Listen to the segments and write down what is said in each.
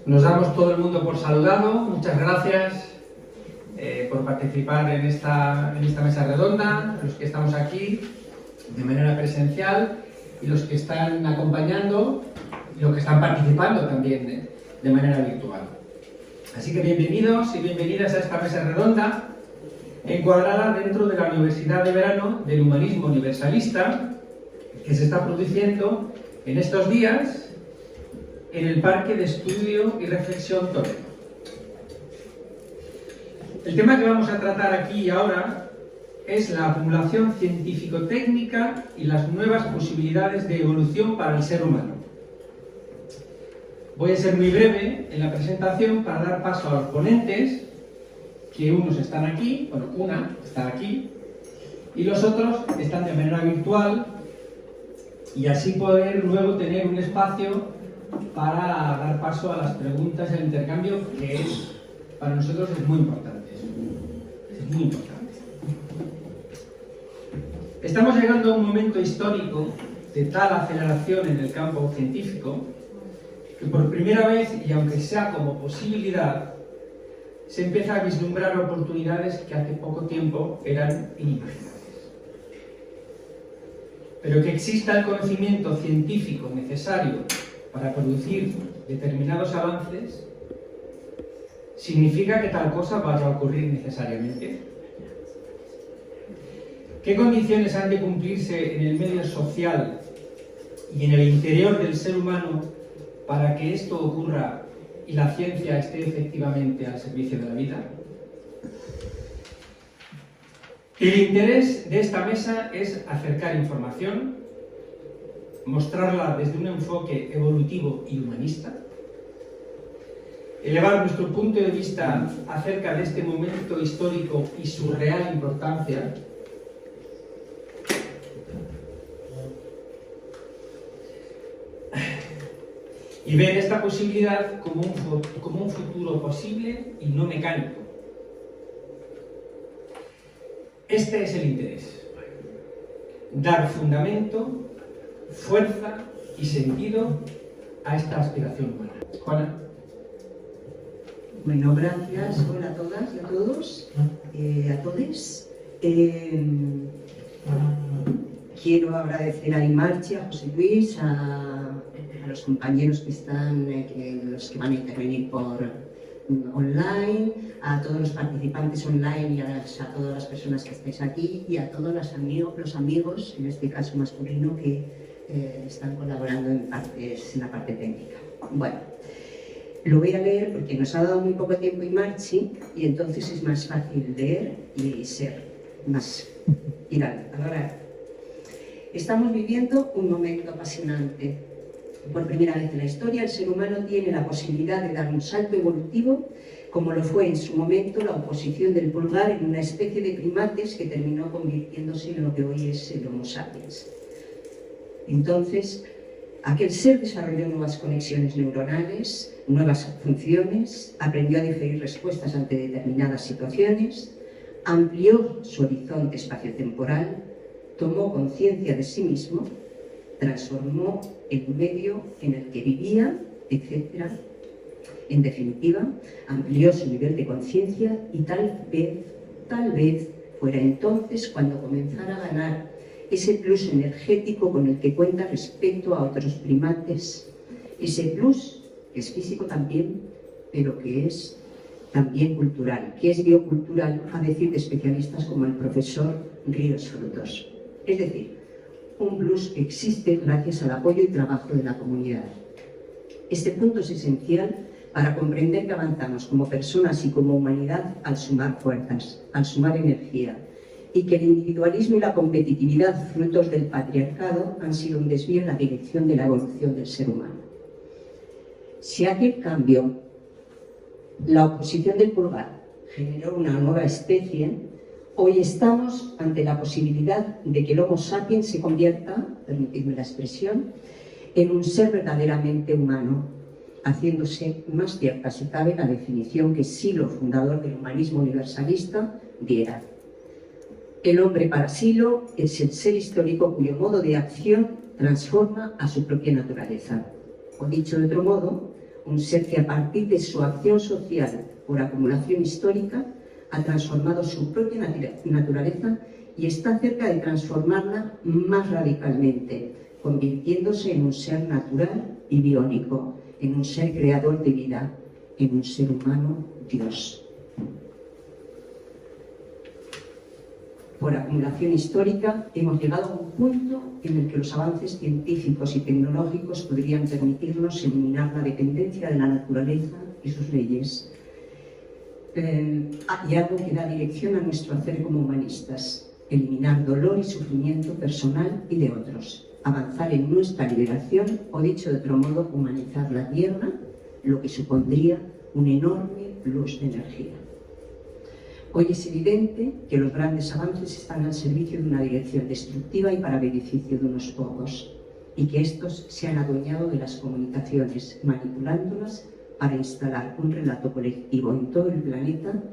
Nos damos todo el mundo por saludado. Muchas gracias por participar en esta mesa redonda, los que estamos aquí de manera presencial y los que están acompañando y los que están participando también de manera virtual. Así que bienvenidos y bienvenidas a esta mesa redonda encuadrada dentro de la Universidad de Verano del Humanismo Universalista que se está produciendo en estos días en el Parque de Estudio y Reflexión Toledo. El tema que vamos a tratar aquí y ahora es la acumulación científico-técnica y las nuevas posibilidades de evolución para el ser humano. Voy a ser muy breve en la presentación para dar paso a los ponentes, que unos están aquí, bueno, una está aquí, y los otros están de manera virtual, y así poder luego tener un espacio para dar paso a las preguntas y al intercambio, que para nosotros es muy importante. Es muy importante. Estamos llegando a un momento histórico de tal aceleración en el campo científico que por primera vez, y aunque sea como posibilidad, se empieza a vislumbrar oportunidades que hace poco tiempo eran inimaginables. Pero que exista el conocimiento científico necesario para producir determinados avances, ¿significa que tal cosa vaya a ocurrir necesariamente? ¿Qué condiciones han de cumplirse en el medio social y en el interior del ser humano para que esto ocurra y la ciencia esté efectivamente al servicio de la vida? El interés de esta mesa es acercar información, mostrarla desde un enfoque evolutivo y humanista, elevar nuestro punto de vista acerca de este momento histórico y su real importancia, y ver esta posibilidad como un futuro posible y no mecánico. Este es el interés. Dar fundamento, fuerza y sentido a esta aspiración humana. Juana. Bueno, gracias. Hola a todas y a todos, a todes. Quiero agradecer a Imarchi, a José Luis, a los compañeros que están, los que van a intervenir por online, a todos los participantes online y a todas las personas que estáis aquí y a todos los amigos, en este caso masculino, que están colaborando en la parte técnica. Bueno, lo voy a leer porque nos ha dado muy poco tiempo Imarchi y entonces es más fácil leer y ser más adorar. Estamos viviendo un momento apasionante. Por primera vez en la historia, el ser humano tiene la posibilidad de dar un salto evolutivo, como lo fue en su momento la oposición del pulgar en una especie de primates que terminó convirtiéndose en lo que hoy es el Homo sapiens. Entonces, aquel ser desarrolló nuevas conexiones neuronales, nuevas funciones, aprendió a diferir respuestas ante determinadas situaciones, amplió su horizonte espaciotemporal, tomó conciencia de sí mismo, transformó el medio en el que vivía, etc. En definitiva, amplió su nivel de conciencia y tal vez fuera entonces cuando comenzara a ganar ese plus energético con el que cuenta respecto a otros primates. Ese plus que es físico también, pero que es también cultural, que es biocultural, a decir de especialistas como el profesor Ríos Frutos. Es decir, un plus que existe gracias al apoyo y trabajo de la comunidad. Este punto es esencial para comprender que avanzamos como personas y como humanidad al sumar fuerzas, al sumar energía, y que el individualismo y la competitividad, frutos del patriarcado, han sido un desvío en la dirección de la evolución del ser humano. Si aquel cambio, la oposición del pulgar, generó una nueva especie, hoy estamos ante la posibilidad de que el Homo sapiens se convierta, permitidme la expresión, en un ser verdaderamente humano, haciéndose más cierta, si cabe, la definición que Silo, fundador del humanismo universalista, diera. El hombre para Silo es el ser histórico cuyo modo de acción transforma a su propia naturaleza. O dicho de otro modo, un ser que a partir de su acción social por acumulación histórica ha transformado su propia naturaleza y está cerca de transformarla más radicalmente, convirtiéndose en un ser natural y biónico, en un ser creador de vida, en un ser humano Dios. Por acumulación histórica hemos llegado a un punto en el que los avances científicos y tecnológicos podrían permitirnos eliminar la dependencia de la naturaleza y sus leyes. Y algo que da dirección a nuestro hacer como humanistas: eliminar dolor y sufrimiento personal y de otros, avanzar en nuestra liberación, o dicho de otro modo, humanizar la Tierra, lo que supondría un enorme plus de energía. Hoy es evidente que los grandes avances están al servicio de una dirección destructiva y para beneficio de unos pocos, y que estos se han adueñado de las comunicaciones, manipulándolas para instalar un relato colectivo en todo el planeta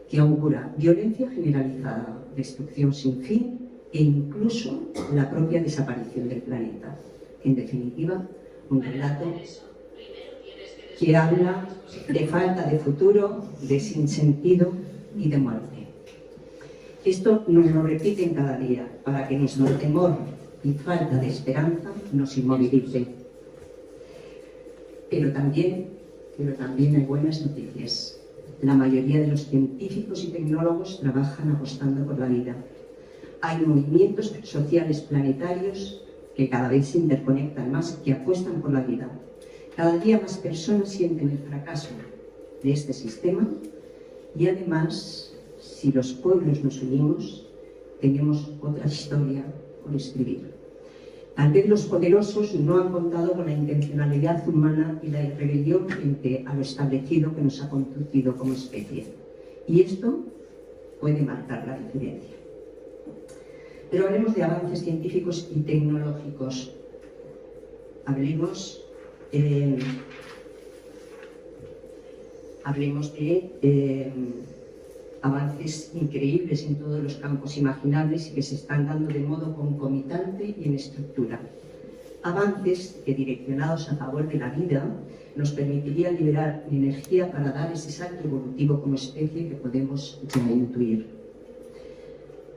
que augura violencia generalizada, destrucción sin fin e incluso la propia desaparición del planeta. En definitiva, un relato que habla de falta de futuro, de sinsentido y de muerte. Esto nos lo repiten cada día para que nuestro temor y falta de esperanza nos inmovilice. Pero también hay buenas noticias. La mayoría de los científicos y tecnólogos trabajan apostando por la vida. Hay movimientos sociales planetarios que cada vez se interconectan más, que apuestan por la vida. Cada día más personas sienten el fracaso de este sistema y además, si los pueblos nos unimos, tenemos otra historia por escribir. Tal vez los poderosos no han contado con la intencionalidad humana y la rebelión frente a lo establecido que nos ha conducido como especie. Y esto puede marcar la diferencia. Pero hablemos de avances científicos y tecnológicos. Hablemos de avances increíbles en todos los campos imaginables y que se están dando de modo concomitante y en estructura. Avances que, direccionados a favor de la vida, nos permitirían liberar energía para dar ese salto evolutivo como especie que podemos ya intuir.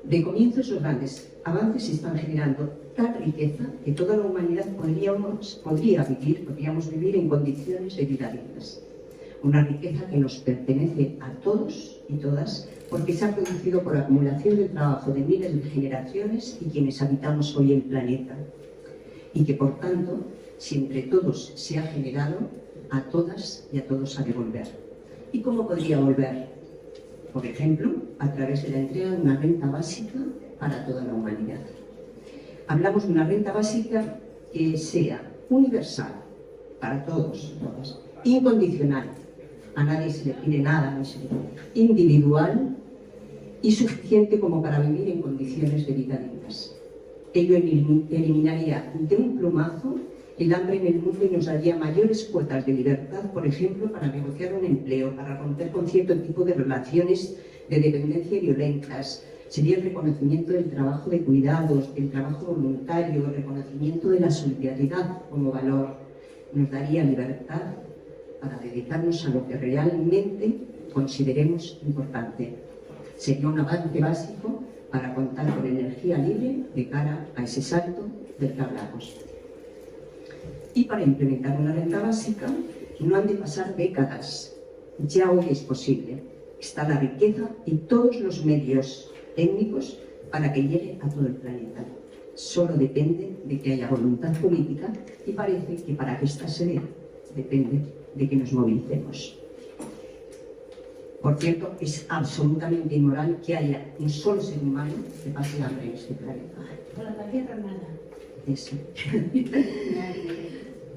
De comienzo, esos grandes avances están generando tal riqueza que toda la humanidad podríamos vivir en condiciones de vida dignas. Una riqueza que nos pertenece a todos y todas, porque se ha producido por acumulación del trabajo de miles de generaciones y quienes habitamos hoy el planeta. Y que, por tanto, si entre todos se ha generado, a todas y a todos ha de volver. ¿Y cómo podría volver? Por ejemplo, a través de la entrega de una renta básica para toda la humanidad. Hablamos de una renta básica que sea universal para todos, todas, incondicional, a nadie se le pide nada, individual y suficiente como para vivir en condiciones de vida dignas. Ello eliminaría de un plumazo el hambre en el mundo y nos daría mayores cuotas de libertad, por ejemplo, para negociar un empleo, para romper con cierto tipo de relaciones de dependencia violentas. Sería el reconocimiento del trabajo de cuidados, del trabajo voluntario, el reconocimiento de la solidaridad como valor. Nos daría libertad para dedicarnos a lo que realmente consideremos importante. Sería un avance básico para contar con energía libre de cara a ese salto del que hablamos. Y para implementar una renta básica no han de pasar décadas. Ya hoy es posible. Está la riqueza y todos los medios técnicos para que llegue a todo el planeta. Solo depende de que haya voluntad política y parece que para que ésta se dé depende de que nos movilicemos. Por cierto, es absolutamente inmoral que haya un solo ser humano que pase hambre en este planeta. Por la tierra nada. Eso.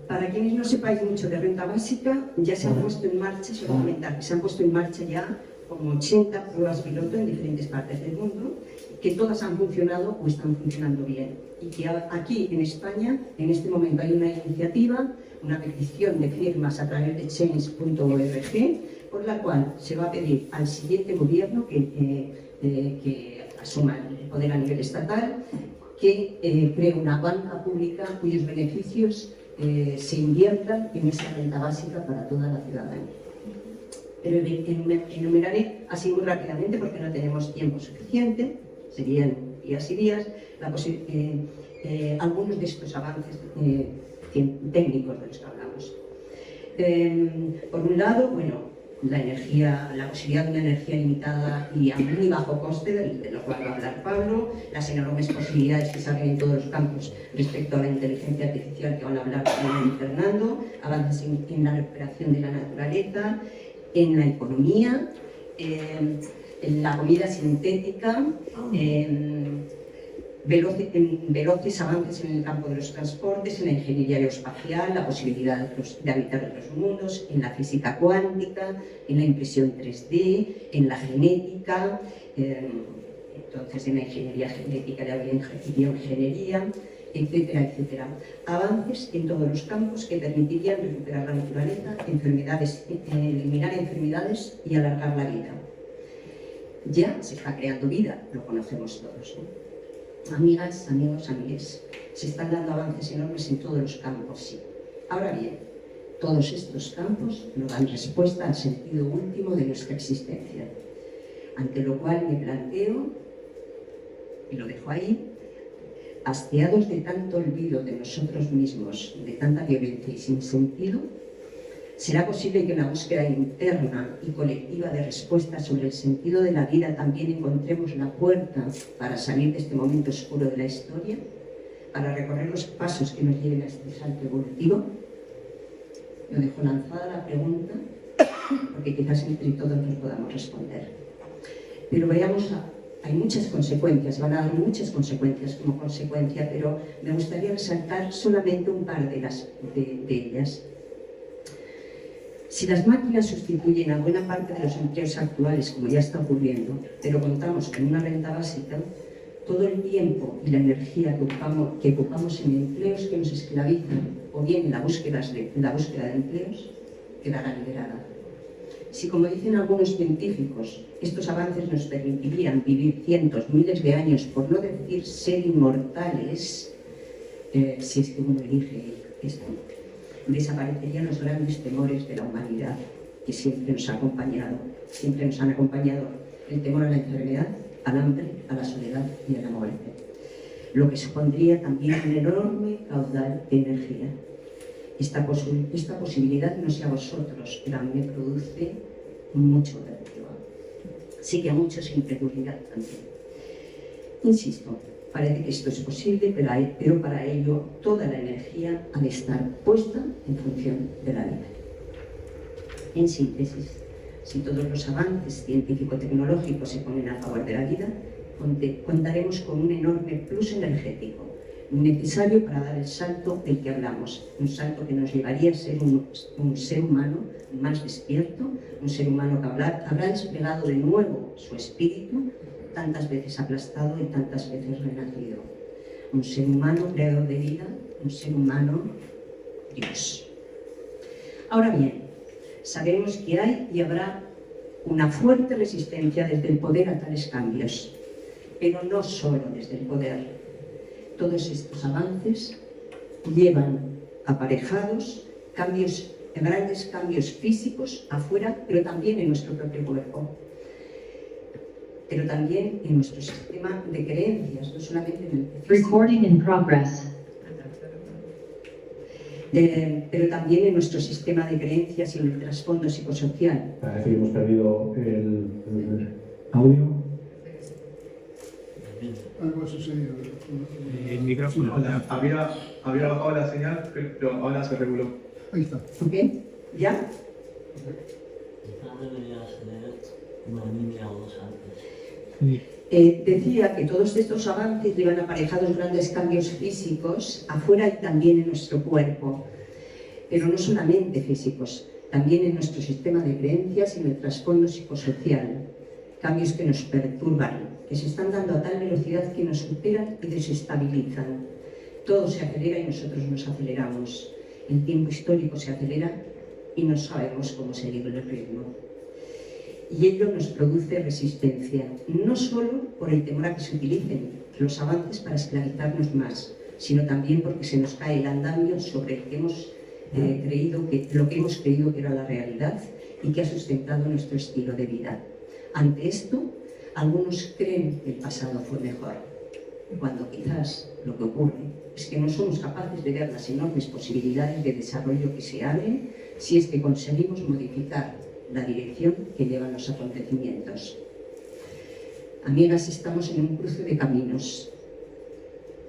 Para quienes no sepáis mucho de renta básica, ya se han puesto en marcha, se va a comentar que se han puesto en marcha ya como 80 pruebas piloto en diferentes partes del mundo, que todas han funcionado o están funcionando bien. Y que aquí en España, en este momento hay una iniciativa, una petición de firmas a través de change.org, por la cual se va a pedir al siguiente gobierno que asuma el poder a nivel estatal, que cree una banca pública cuyos beneficios se invierta en esa renta básica para toda la ciudadanía. Pero enumeraré así muy rápidamente, porque no tenemos tiempo suficiente, serían días y días, algunos de estos avances técnicos de los que hablamos. Por un lado, bueno, la posibilidad de una energía limitada y a muy bajo coste, de lo cual va a hablar Pablo, las enormes posibilidades que salen en todos los campos respecto a la inteligencia artificial que van a hablar Fernando, avances en la recuperación de la naturaleza, en la economía, en la comida sintética, veloces avances en el campo de los transportes, en la ingeniería aeroespacial, la posibilidad de habitar otros mundos, en la física cuántica, en la impresión 3D, en la genética, entonces en la ingeniería genética y la bioingeniería, etcétera, etcétera. Avances en todos los campos que permitirían recuperar la naturaleza, eliminar enfermedades y alargar la vida. Ya se está creando vida, lo conocemos todos, ¿no? Amigas, amigos, amigues, se están dando avances enormes en todos los campos, sí. Ahora bien, todos estos campos no dan respuesta al sentido último de nuestra existencia, ante lo cual me planteo, y lo dejo ahí, hastiados de tanto olvido de nosotros mismos, de tanta violencia y sin sentido, ¿será posible que en la búsqueda interna y colectiva de respuestas sobre el sentido de la vida también encontremos la puerta para salir de este momento oscuro de la historia? ¿Para recorrer los pasos que nos lleven a este salto evolutivo? Yo dejo lanzada la pregunta, porque quizás entre todos nos podamos responder. Pero veamos, hay muchas consecuencias, van a dar muchas consecuencias como consecuencia, pero me gustaría resaltar solamente un par de ellas. Si las máquinas sustituyen a buena parte de los empleos actuales, como ya está ocurriendo, pero contamos con una renta básica, todo el tiempo y la energía que ocupamos en empleos que nos esclavizan o bien en la búsqueda de empleos, quedará liberada. Si, como dicen algunos científicos, estos avances nos permitirían vivir cientos, miles de años, por no decir ser inmortales, si es que uno elige esto, desaparecerían los grandes temores de la humanidad que siempre nos han acompañado el temor a la enfermedad, al hambre, a la soledad y a la muerte, lo que supondría también un enorme caudal de energía. Esta posibilidad no sé a vosotros, pero a mí me produce mucho vértigo. Sí que a muchos incredulidad también. Insisto, parece que esto es posible, pero para ello toda la energía ha de estar puesta en función de la vida. En síntesis, si todos los avances científico-tecnológicos se ponen a favor de la vida, contaremos con un enorme plus energético, necesario para dar el salto del que hablamos, un salto que nos llevaría a ser un ser humano más despierto, un ser humano que habrá desplegado de nuevo su espíritu, tantas veces aplastado y tantas veces renacido. Un ser humano creador de vida, un ser humano Dios. Ahora bien, sabemos que hay y habrá una fuerte resistencia desde el poder a tales cambios, pero no solo desde el poder. Todos estos avances llevan aparejados grandes cambios físicos afuera, pero también en nuestro propio cuerpo, pero también en nuestro sistema de creencias, no solamente en el físico. Recording in progress. Pero también en nuestro sistema de creencias y en el trasfondo psicosocial. Parece que hemos perdido el audio. Algo ha sucedido. El micrófono. Había bajado la señal, pero ahora se reguló. Ahí está. ¿Ok? ¿Ya? Quizás debería ser una línea o dos antes. Sí. Decía que todos estos avances llevan aparejados grandes cambios físicos afuera y también en nuestro cuerpo, pero no solamente físicos, también en nuestro sistema de creencias y en el trasfondo psicosocial, cambios que nos perturban, que se están dando a tal velocidad que nos superan y desestabilizan. Todo se acelera y nosotros nos aceleramos. El tiempo histórico se acelera y no sabemos cómo seguir el ritmo. Y ello nos produce resistencia, no solo por el temor a que se utilicen los avances para esclavizarnos más, sino también porque se nos cae el andamio sobre el que hemos lo que hemos creído que era la realidad y que ha sustentado nuestro estilo de vida. Ante esto, algunos creen que el pasado fue mejor, cuando quizás lo que ocurre es que no somos capaces de ver las enormes posibilidades de desarrollo que se abren si es que conseguimos modificar la dirección que llevan los acontecimientos. Amigas, estamos en un cruce de caminos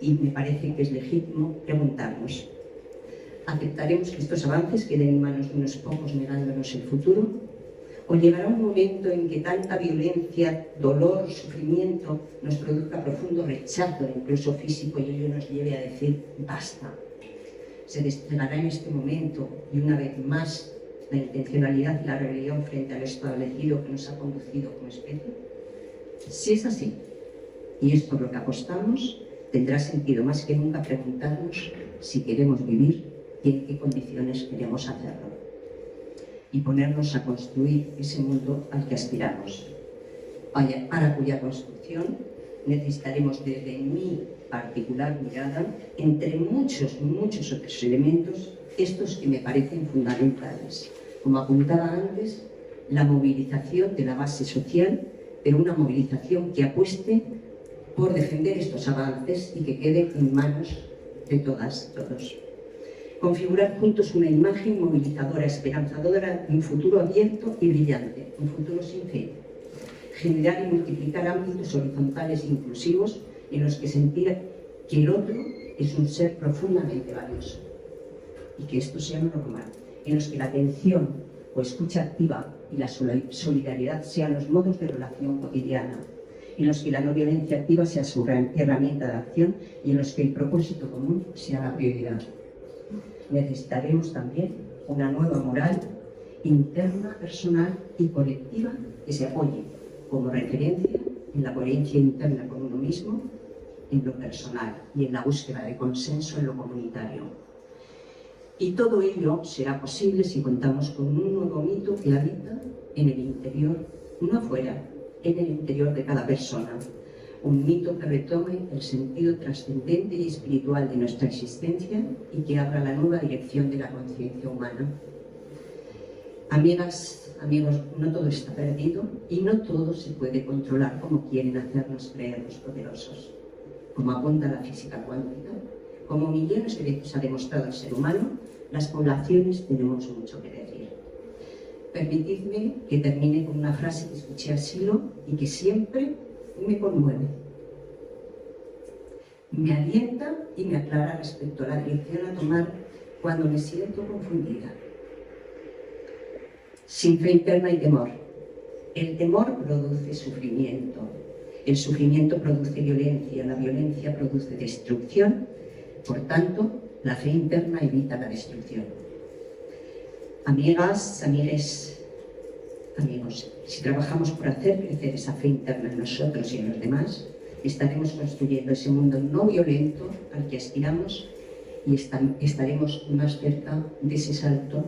y me parece que es legítimo preguntarnos: ¿aceptaremos que estos avances queden en manos de unos pocos negándonos el futuro? ¿O llegará un momento en que tanta violencia, dolor, sufrimiento nos produzca profundo rechazo, incluso físico, y ello nos lleve a decir basta? ¿Se desplegará en este momento y una vez más la intencionalidad y la rebelión frente a lo establecido que nos ha conducido como especie? Si es así, y es por lo que apostamos, tendrá sentido más que nunca preguntarnos si queremos vivir y en qué condiciones queremos hacerlo, y ponernos a construir ese mundo al que aspiramos, para cuya construcción necesitaremos, desde mi particular mirada, entre muchos otros elementos, estos que me parecen fundamentales. Como apuntaba antes, la movilización de la base social, pero una movilización que apueste por defender estos avances y que quede en manos de todas, todos. Configurar juntos una imagen movilizadora, esperanzadora de un futuro abierto y brillante, un futuro sin fin. Generar y multiplicar ámbitos horizontales e inclusivos en los que sentir que el otro es un ser profundamente valioso y que esto sea normal, en los que la atención o escucha activa y la solidaridad sean los modos de relación cotidiana, en los que la no violencia activa sea su herramienta de acción y en los que el propósito común sea la prioridad. Necesitaremos también una nueva moral interna, personal y colectiva que se apoye como referencia en la coherencia interna con uno mismo, en lo personal y en la búsqueda de consenso en lo comunitario. Y todo ello será posible si contamos con un nuevo mito que habita en el interior, no afuera, en el interior de cada persona. Un mito que retome el sentido trascendente y espiritual de nuestra existencia y que abra la nueva dirección de la conciencia humana. Amigas, amigos, no todo está perdido y no todo se puede controlar como quieren hacernos creer los poderosos. Como apunta la física cuántica, como millones de veces ha demostrado el ser humano, las poblaciones tenemos mucho que decir. Permitidme que termine con una frase que escuché a Silo y que siempre me conmueve. Me alienta y me aclara respecto a la dirección a tomar cuando me siento confundida. Sin fe interna hay temor. El temor produce sufrimiento. El sufrimiento produce violencia. La violencia produce destrucción. Por tanto, la fe interna evita la destrucción. Amigas, amigues, amigos, si trabajamos por hacer crecer esa fe interna en nosotros y en los demás, estaremos construyendo ese mundo no violento al que aspiramos y estaremos más cerca de ese salto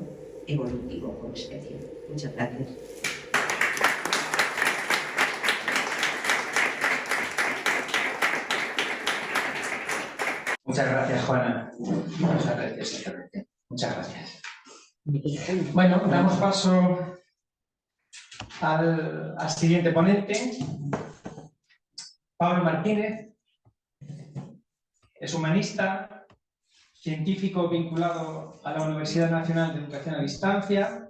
evolutivo como especie. Muchas gracias. Muchas gracias, Juana. Muchas gracias, exactamente. Muchas gracias. Bueno, damos paso al siguiente ponente, Pablo Martínez. Es humanista, científico vinculado a la Universidad Nacional de Educación a Distancia,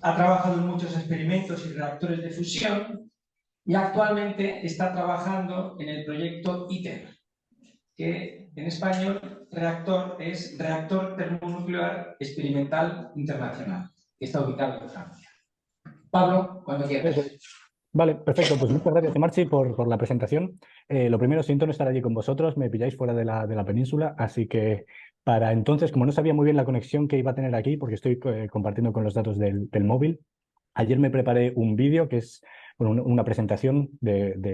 ha trabajado en muchos experimentos y reactores de fusión y actualmente está trabajando en el proyecto ITER, que en español es Reactor Termonuclear Experimental Internacional, que está ubicado en Francia. Pablo, cuando quieras. Vale, perfecto. Pues muchas gracias, Marchi, por la presentación. Lo primero, siento no estar allí con vosotros, me pilláis fuera de la península, así que para entonces, como no sabía muy bien la conexión que iba a tener aquí, porque estoy compartiendo con los datos del móvil, ayer me preparé un vídeo que es una presentación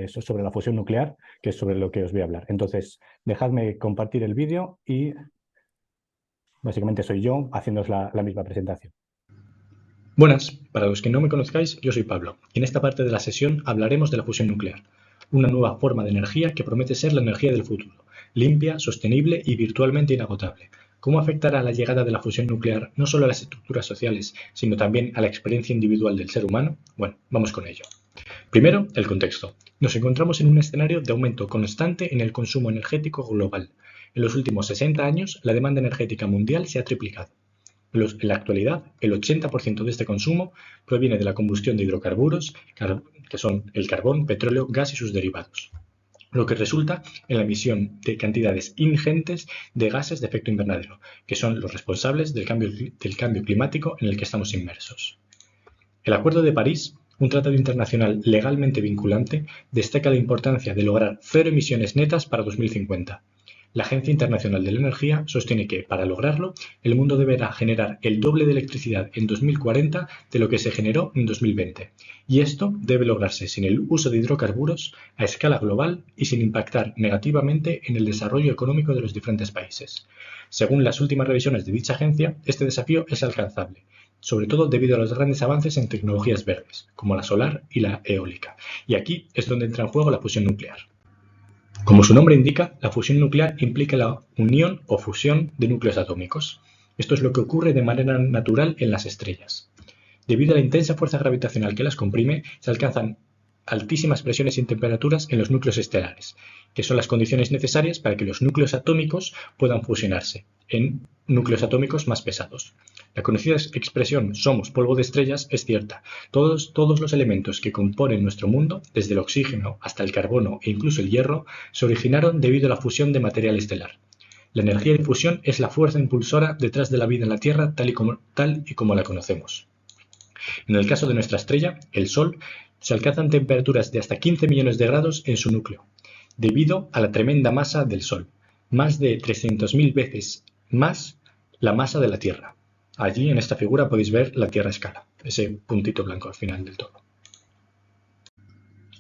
sobre la fusión nuclear, que es sobre lo que os voy a hablar. Entonces, dejadme compartir el vídeo y básicamente soy yo haciéndoos la misma presentación. Buenas, para los que no me conozcáis, yo soy Pablo y en esta parte de la sesión hablaremos de la fusión nuclear, una nueva forma de energía que promete ser la energía del futuro, limpia, sostenible y virtualmente inagotable. ¿Cómo afectará la llegada de la fusión nuclear no solo a las estructuras sociales, sino también a la experiencia individual del ser humano? Bueno, vamos con ello. Primero, el contexto. Nos encontramos en un escenario de aumento constante en el consumo energético global. En los últimos 60 años, la demanda energética mundial se ha triplicado. En la actualidad, el 80% de este consumo proviene de la combustión de hidrocarburos, que son el carbón, petróleo, gas y sus derivados, lo que resulta en la emisión de cantidades ingentes de gases de efecto invernadero, que son los responsables del cambio climático en el que estamos inmersos. El Acuerdo de París, un tratado internacional legalmente vinculante, destaca la importancia de lograr cero emisiones netas para 2050. La Agencia Internacional de la Energía sostiene que, para lograrlo, el mundo deberá generar el doble de electricidad en 2040 de lo que se generó en 2020. Y esto debe lograrse sin el uso de hidrocarburos a escala global y sin impactar negativamente en el desarrollo económico de los diferentes países. Según las últimas revisiones de dicha agencia, este desafío es alcanzable, sobre todo debido a los grandes avances en tecnologías verdes, como la solar y la eólica. Y aquí es donde entra en juego la fusión nuclear. Como su nombre indica, la fusión nuclear implica la unión o fusión de núcleos atómicos. Esto es lo que ocurre de manera natural en las estrellas. Debido a la intensa fuerza gravitacional que las comprime, se alcanzan altísimas presiones y temperaturas en los núcleos estelares, que son las condiciones necesarias para que los núcleos atómicos puedan fusionarse en núcleos atómicos más pesados. La conocida expresión "somos polvo de estrellas" es cierta. Todos los elementos que componen nuestro mundo, desde el oxígeno hasta el carbono e incluso el hierro, se originaron debido a la fusión de material estelar. La energía de fusión es la fuerza impulsora detrás de la vida en la Tierra tal y como la conocemos. En el caso de nuestra estrella, el Sol, se alcanzan temperaturas de hasta 15 millones de grados en su núcleo, debido a la tremenda masa del Sol, más de 300.000 veces más la masa de la Tierra. Allí en esta figura podéis ver la Tierra a escala, ese puntito blanco al final del todo.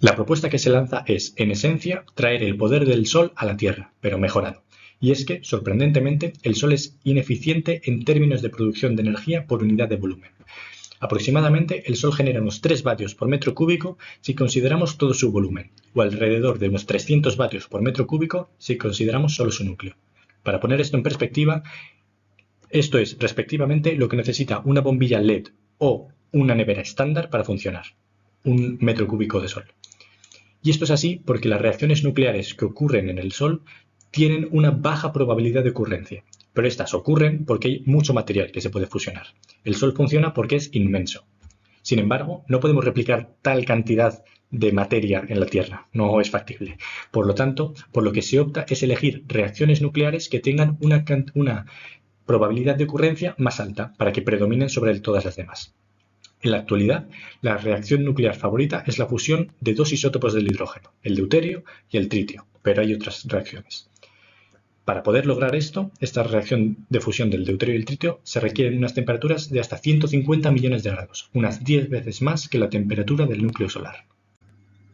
La propuesta que se lanza es, en esencia, traer el poder del Sol a la Tierra, pero mejorado. Y es que, sorprendentemente, el Sol es ineficiente en términos de producción de energía por unidad de volumen. Aproximadamente, el Sol genera unos 3 vatios por metro cúbico si consideramos todo su volumen, o alrededor de unos 300 vatios por metro cúbico si consideramos solo su núcleo. Para poner esto en perspectiva, esto es, respectivamente, lo que necesita una bombilla LED o una nevera estándar para funcionar, 1 metro cúbico de Sol. Y esto es así porque las reacciones nucleares que ocurren en el Sol tienen una baja probabilidad de ocurrencia, pero estas ocurren porque hay mucho material que se puede fusionar. El Sol funciona porque es inmenso. Sin embargo, no podemos replicar tal cantidad de materia en la Tierra, no es factible. Por lo tanto, por lo que se opta es elegir reacciones nucleares que tengan una probabilidad de ocurrencia más alta para que predominen sobre todas las demás. En la actualidad, la reacción nuclear favorita es la fusión de 2 isótopos del hidrógeno, el deuterio y el tritio, pero hay otras reacciones. Para poder lograr esto, esta reacción de fusión del deuterio y el tritio se requieren unas temperaturas de hasta 150 millones de grados, unas 10 veces más que la temperatura del núcleo solar.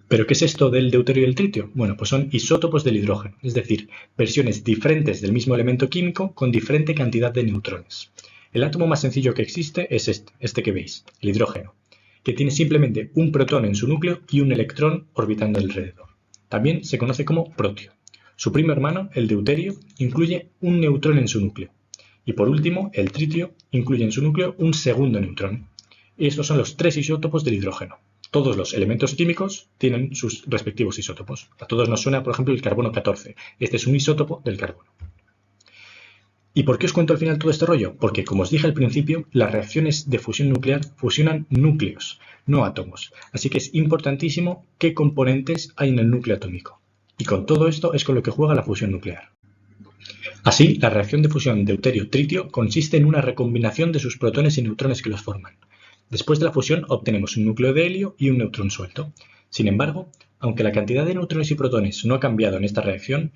¿Pero qué es esto del deuterio y el tritio? Bueno, pues son isótopos del hidrógeno, es decir, versiones diferentes del mismo elemento químico con diferente cantidad de neutrones. El átomo más sencillo que existe es este que veis, el hidrógeno, que tiene simplemente un protón en su núcleo y un electrón orbitando alrededor. También se conoce como protio. Su primo hermano, el deuterio, incluye un neutrón en su núcleo. Y por último, el tritio incluye en su núcleo un segundo neutrón. Y estos son los 3 isótopos del hidrógeno. Todos los elementos químicos tienen sus respectivos isótopos. A todos nos suena, por ejemplo, el carbono 14. Este es un isótopo del carbono. ¿Y por qué os cuento al final todo este rollo? Porque, como os dije al principio, las reacciones de fusión nuclear fusionan núcleos, no átomos. Así que es importantísimo qué componentes hay en el núcleo atómico. Y con todo esto es con lo que juega la fusión nuclear. Así, la reacción de fusión deuterio-tritio consiste en una recombinación de sus protones y neutrones que los forman. Después de la fusión obtenemos un núcleo de helio y un neutrón suelto. Sin embargo, aunque la cantidad de neutrones y protones no ha cambiado en esta reacción,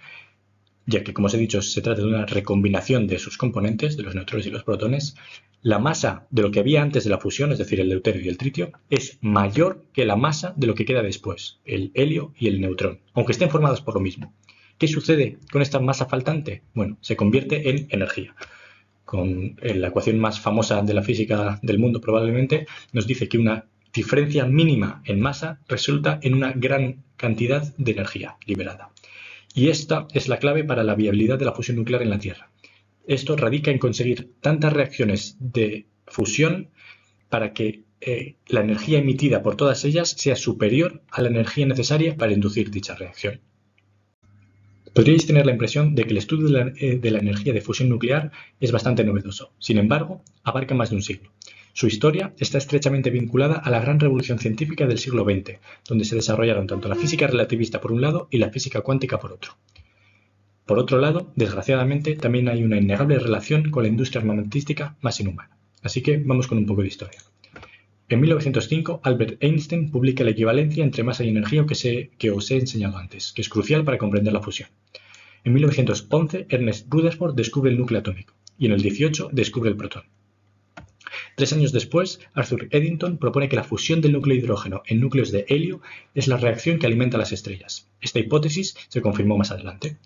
ya que, como os he dicho, se trata de una recombinación de sus componentes, de los neutrones y los protones, la masa de lo que había antes de la fusión, es decir, el deuterio y el tritio, es mayor que la masa de lo que queda después, el helio y el neutrón, aunque estén formados por lo mismo. ¿Qué sucede con esta masa faltante? Bueno, se convierte en energía. Con la ecuación más famosa de la física del mundo probablemente, nos dice que una diferencia mínima en masa resulta en una gran cantidad de energía liberada. Y esta es la clave para la viabilidad de la fusión nuclear en la Tierra. Esto radica en conseguir tantas reacciones de fusión para que la energía emitida por todas ellas sea superior a la energía necesaria para inducir dicha reacción. Podríais tener la impresión de que el estudio de la energía de fusión nuclear es bastante novedoso. Sin embargo, abarca más de un siglo. Su historia está estrechamente vinculada a la gran revolución científica del siglo XX, donde se desarrollaron tanto la física relativista por un lado y la física cuántica por otro. Por otro lado, desgraciadamente, también hay una innegable relación con la industria armamentística más inhumana. Así que vamos con un poco de historia. En 1905, Albert Einstein publica la equivalencia entre masa y energía que os he enseñado antes, que es crucial para comprender la fusión. En 1911, Ernest Rutherford descubre el núcleo atómico y en el 18 descubre el protón. 3 años después, Arthur Eddington propone que la fusión del núcleo de hidrógeno en núcleos de helio es la reacción que alimenta las estrellas. Esta hipótesis se confirmó más adelante.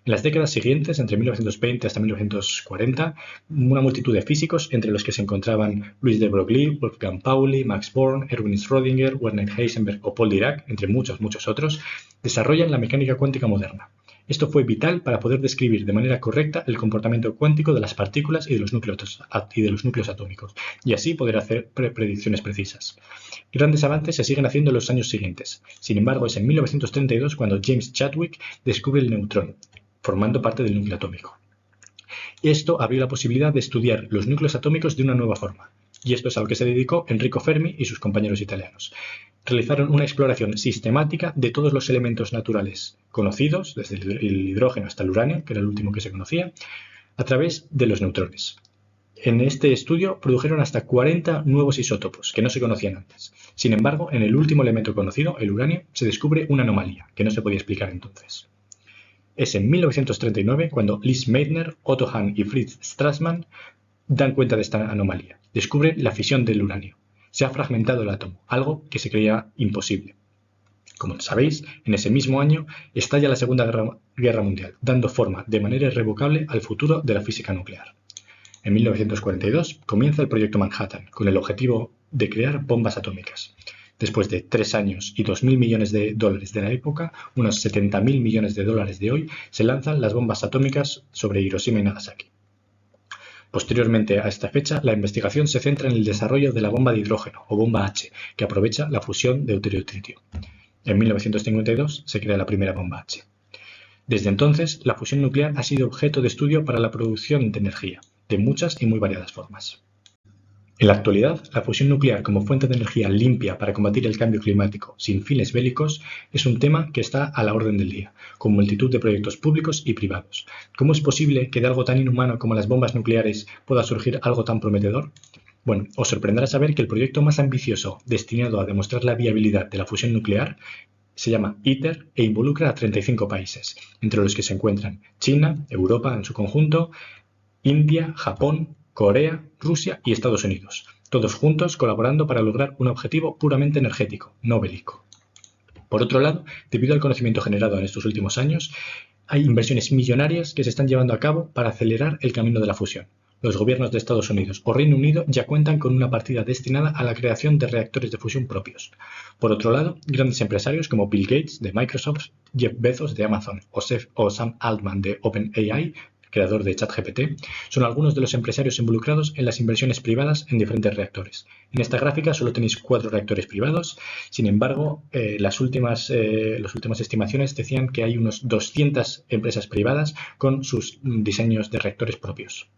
En las décadas siguientes, entre 1920 hasta 1940, una multitud de físicos, entre los que se encontraban Louis de Broglie, Wolfgang Pauli, Max Born, Erwin Schrödinger, Werner Heisenberg o Paul Dirac, entre muchos otros, desarrollan la mecánica cuántica moderna. Esto fue vital para poder describir de manera correcta el comportamiento cuántico de las partículas y de los núcleos atómicos, y así poder hacer predicciones precisas. Grandes avances se siguen haciendo en los años siguientes. Sin embargo, es en 1932 cuando James Chadwick descubre el neutrón, formando parte del núcleo atómico. Esto abrió la posibilidad de estudiar los núcleos atómicos de una nueva forma, y esto es a lo que se dedicó Enrico Fermi y sus compañeros italianos. Realizaron una exploración sistemática de todos los elementos naturales conocidos, desde el hidrógeno hasta el uranio, que era el último que se conocía, a través de los neutrones. En este estudio produjeron hasta 40 nuevos isótopos que no se conocían antes. Sin embargo, en el último elemento conocido, el uranio, se descubre una anomalía que no se podía explicar entonces. Es en 1939 cuando Lise Meitner, Otto Hahn y Fritz Strassmann dan cuenta de esta anomalía. Descubren la fisión del uranio. Se ha fragmentado el átomo, algo que se creía imposible. Como sabéis, en ese mismo año estalla la Segunda Guerra Mundial, dando forma de manera irrevocable al futuro de la física nuclear. En 1942 comienza el Proyecto Manhattan, con el objetivo de crear bombas atómicas. Después de 3 años y 2.000 millones de dólares de la época, unos 70.000 millones de dólares de hoy, se lanzan las bombas atómicas sobre Hiroshima y Nagasaki. Posteriormente a esta fecha, la investigación se centra en el desarrollo de la bomba de hidrógeno, o bomba H, que aprovecha la fusión deuterio-tritio. En 1952 se crea la primera bomba H. Desde entonces, la fusión nuclear ha sido objeto de estudio para la producción de energía, de muchas y muy variadas formas. En la actualidad, la fusión nuclear como fuente de energía limpia para combatir el cambio climático sin fines bélicos es un tema que está a la orden del día, con multitud de proyectos públicos y privados. ¿Cómo es posible que de algo tan inhumano como las bombas nucleares pueda surgir algo tan prometedor? Bueno, os sorprenderá saber que el proyecto más ambicioso destinado a demostrar la viabilidad de la fusión nuclear se llama ITER e involucra a 35 países, entre los que se encuentran China, Europa en su conjunto, India, Japón, Corea, Rusia y Estados Unidos, todos juntos colaborando para lograr un objetivo puramente energético, no bélico. Por otro lado, debido al conocimiento generado en estos últimos años, hay inversiones millonarias que se están llevando a cabo para acelerar el camino de la fusión. Los gobiernos de Estados Unidos o Reino Unido ya cuentan con una partida destinada a la creación de reactores de fusión propios. Por otro lado, grandes empresarios como Bill Gates de Microsoft, Jeff Bezos de Amazon o Sam Altman de OpenAI, creador de ChatGPT, son algunos de los empresarios involucrados en las inversiones privadas en diferentes reactores. En esta gráfica solo tenéis 4 reactores privados, sin embargo, las últimas estimaciones decían que hay unos 200 empresas privadas con sus diseños de reactores propios.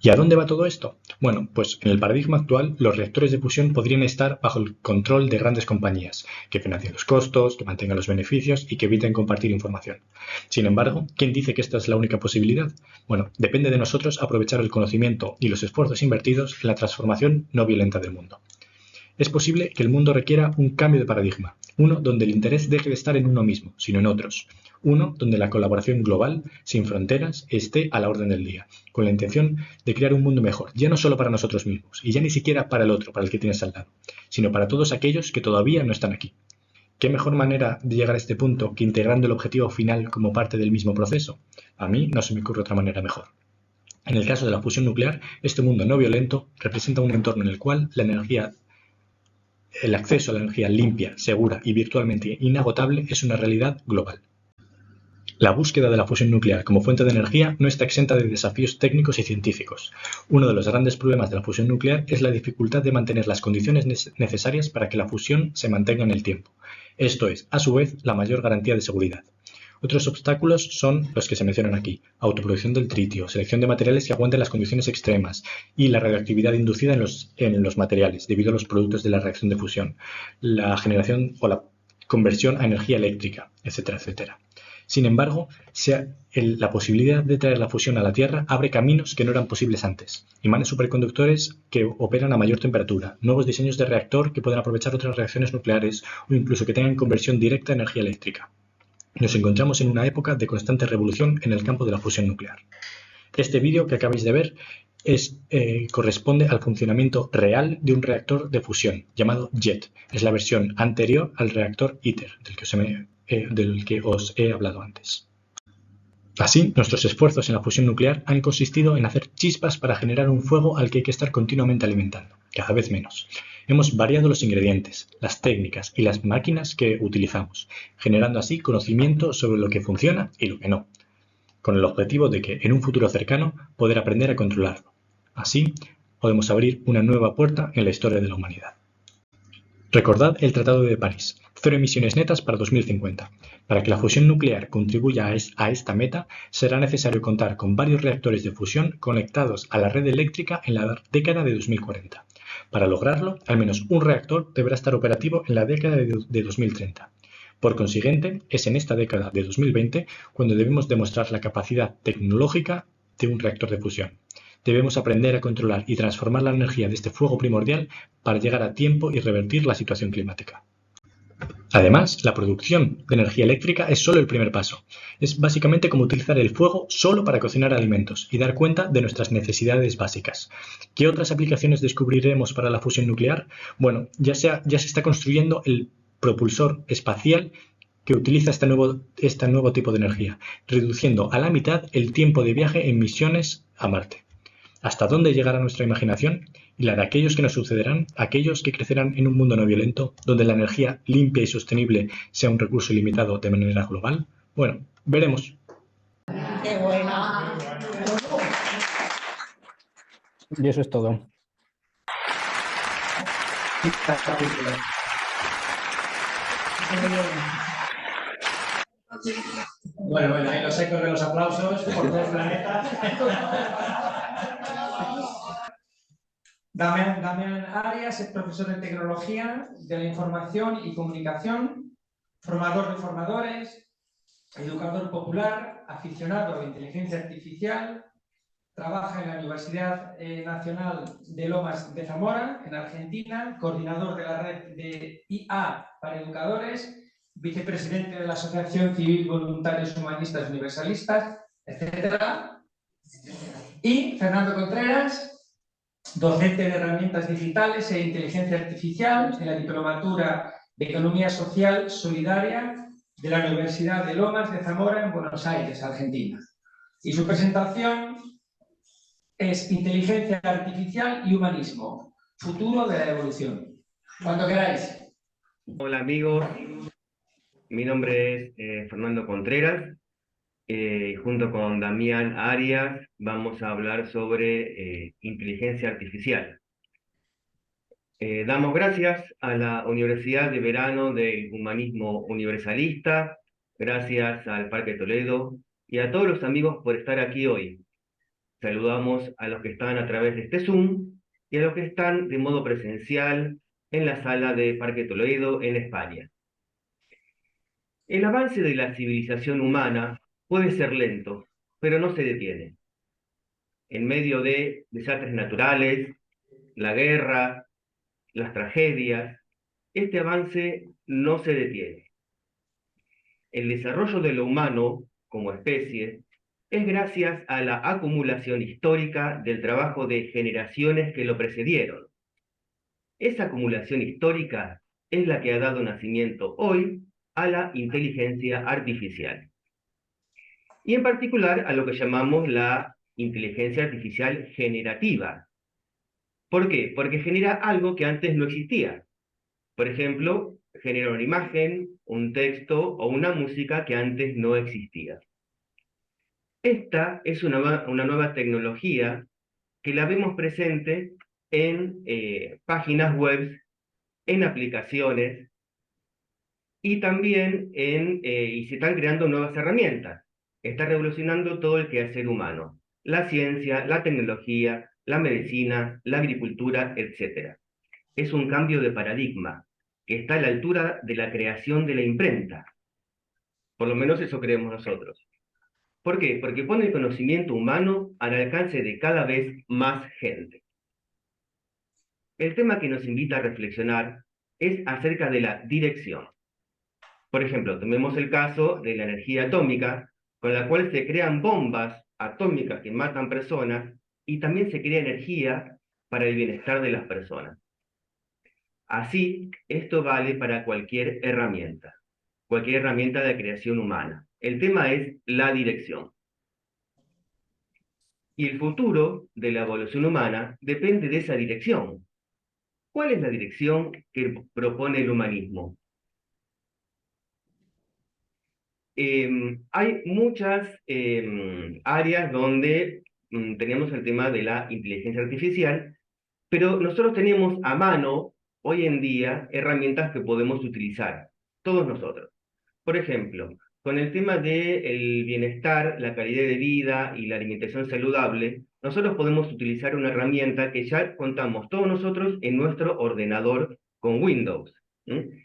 ¿Y a dónde va todo esto? Bueno, pues en el paradigma actual los reactores de fusión podrían estar bajo el control de grandes compañías que financien los costos, que mantengan los beneficios y que eviten compartir información. Sin embargo, ¿quién dice que esta es la única posibilidad? Bueno, depende de nosotros aprovechar el conocimiento y los esfuerzos invertidos en la transformación no violenta del mundo. Es posible que el mundo requiera un cambio de paradigma, uno donde el interés deje de estar en uno mismo, sino en otros. Uno donde la colaboración global, sin fronteras, esté a la orden del día, con la intención de crear un mundo mejor, ya no solo para nosotros mismos, y ya ni siquiera para el otro, para el que tienes al lado, sino para todos aquellos que todavía no están aquí. ¿Qué mejor manera de llegar a este punto que integrando el objetivo final como parte del mismo proceso? A mí no se me ocurre otra manera mejor. En el caso de la fusión nuclear, este mundo no violento representa un entorno en el cual el acceso a la energía limpia, segura y virtualmente inagotable es una realidad global. La búsqueda de la fusión nuclear como fuente de energía no está exenta de desafíos técnicos y científicos. Uno de los grandes problemas de la fusión nuclear es la dificultad de mantener las condiciones necesarias para que la fusión se mantenga en el tiempo. Esto es, a su vez, la mayor garantía de seguridad. Otros obstáculos son los que se mencionan aquí: autoproducción del tritio, selección de materiales que aguanten las condiciones extremas y la radioactividad inducida en los materiales debido a los productos de la reacción de fusión, la generación o la conversión a energía eléctrica, etcétera, etcétera. Sin embargo, la posibilidad de traer la fusión a la Tierra abre caminos que no eran posibles antes. Imanes superconductores que operan a mayor temperatura, nuevos diseños de reactor que pueden aprovechar otras reacciones nucleares o incluso que tengan conversión directa a energía eléctrica. Nos encontramos en una época de constante revolución en el campo de la fusión nuclear. Este vídeo que acabáis de ver corresponde al funcionamiento real de un reactor de fusión llamado JET. Es la versión anterior al reactor ITER, del que os he hablado antes. Así, nuestros esfuerzos en la fusión nuclear han consistido en hacer chispas para generar un fuego al que hay que estar continuamente alimentando, cada vez menos. Hemos variado los ingredientes, las técnicas y las máquinas que utilizamos, generando así conocimiento sobre lo que funciona y lo que no, con el objetivo de que en un futuro cercano poder aprender a controlarlo. Así, podemos abrir una nueva puerta en la historia de la humanidad. Recordad el Tratado de París: 0 emisiones netas para 2050. Para que la fusión nuclear contribuya a esta meta, será necesario contar con varios reactores de fusión conectados a la red eléctrica en la década de 2040. Para lograrlo, al menos un reactor deberá estar operativo en la década de 2030. Por consiguiente, es en esta década de 2020 cuando debemos demostrar la capacidad tecnológica de un reactor de fusión. Debemos aprender a controlar y transformar la energía de este fuego primordial para llegar a tiempo y revertir la situación climática. Además, la producción de energía eléctrica es solo el primer paso. Es básicamente como utilizar el fuego solo para cocinar alimentos y dar cuenta de nuestras necesidades básicas. ¿Qué otras aplicaciones descubriremos para la fusión nuclear? Bueno, ya se está construyendo el propulsor espacial que utiliza este nuevo tipo de energía, reduciendo a la mitad el tiempo de viaje en misiones a Marte. ¿Hasta dónde llegará nuestra imaginación y la de aquellos que nos sucederán, aquellos que crecerán en un mundo no violento, donde la energía limpia y sostenible sea un recurso ilimitado de manera global? Bueno, veremos. ¡Qué buena! Y eso es todo. Bueno, ahí los ecos de los aplausos por todo el planeta. Damián Arias es profesor de Tecnología de la Información y Comunicación, formador de formadores, educador popular, aficionado a la inteligencia artificial, trabaja en la Universidad Nacional de Lomas de Zamora, en Argentina, coordinador de la red de IA para educadores, vicepresidente de la Asociación Civil Voluntarios Humanistas Universalistas, etc. Y Fernando Contreras, docente de herramientas digitales e inteligencia artificial en la Diplomatura de Economía Social Solidaria de la Universidad de Lomas de Zamora en Buenos Aires, Argentina. Y su presentación es Inteligencia Artificial y Humanismo, futuro de la evolución. Cuando queráis. Hola amigos, mi nombre es Fernando Contreras. Junto con Damián Arias vamos a hablar sobre inteligencia artificial. Damos gracias a la Universidad de Verano del Humanismo Universalista, gracias al Parque Toledo y a todos los amigos por estar aquí hoy. Saludamos a los que están a través de este Zoom y a los que están de modo presencial en la sala de Parque Toledo en España. El avance de la civilización humana puede ser lento, pero no se detiene. En medio de desastres naturales, la guerra, las tragedias, este avance no se detiene. El desarrollo de lo humano como especie es gracias a la acumulación histórica del trabajo de generaciones que lo precedieron. Esa acumulación histórica es la que ha dado nacimiento hoy a la inteligencia artificial. Y en particular a lo que llamamos la inteligencia artificial generativa. ¿Por qué? Porque genera algo que antes no existía. Por ejemplo, genera una imagen, un texto o una música que antes no existía. Esta es una nueva tecnología que la vemos presente en páginas web, en aplicaciones y también y se están creando nuevas herramientas. Está revolucionando todo el quehacer humano, la ciencia, la tecnología, la medicina, la agricultura, etc. Es un cambio de paradigma que está a la altura de la creación de la imprenta. Por lo menos eso creemos nosotros. ¿Por qué? Porque pone el conocimiento humano al alcance de cada vez más gente. El tema que nos invita a reflexionar es acerca de la dirección. Por ejemplo, tomemos el caso de la energía atómica, con la cual se crean bombas atómicas que matan personas y también se crea energía para el bienestar de las personas. Así, esto vale para cualquier herramienta de creación humana. El tema es la dirección. Y el futuro de la evolución humana depende de esa dirección. ¿Cuál es la dirección que propone el humanismo? Hay muchas áreas donde tenemos el tema de la inteligencia artificial, pero nosotros tenemos a mano, hoy en día, herramientas que podemos utilizar, todos nosotros. Por ejemplo, con el tema del bienestar, la calidad de vida y la alimentación saludable, nosotros podemos utilizar una herramienta que ya contamos todos nosotros en nuestro ordenador con Windows.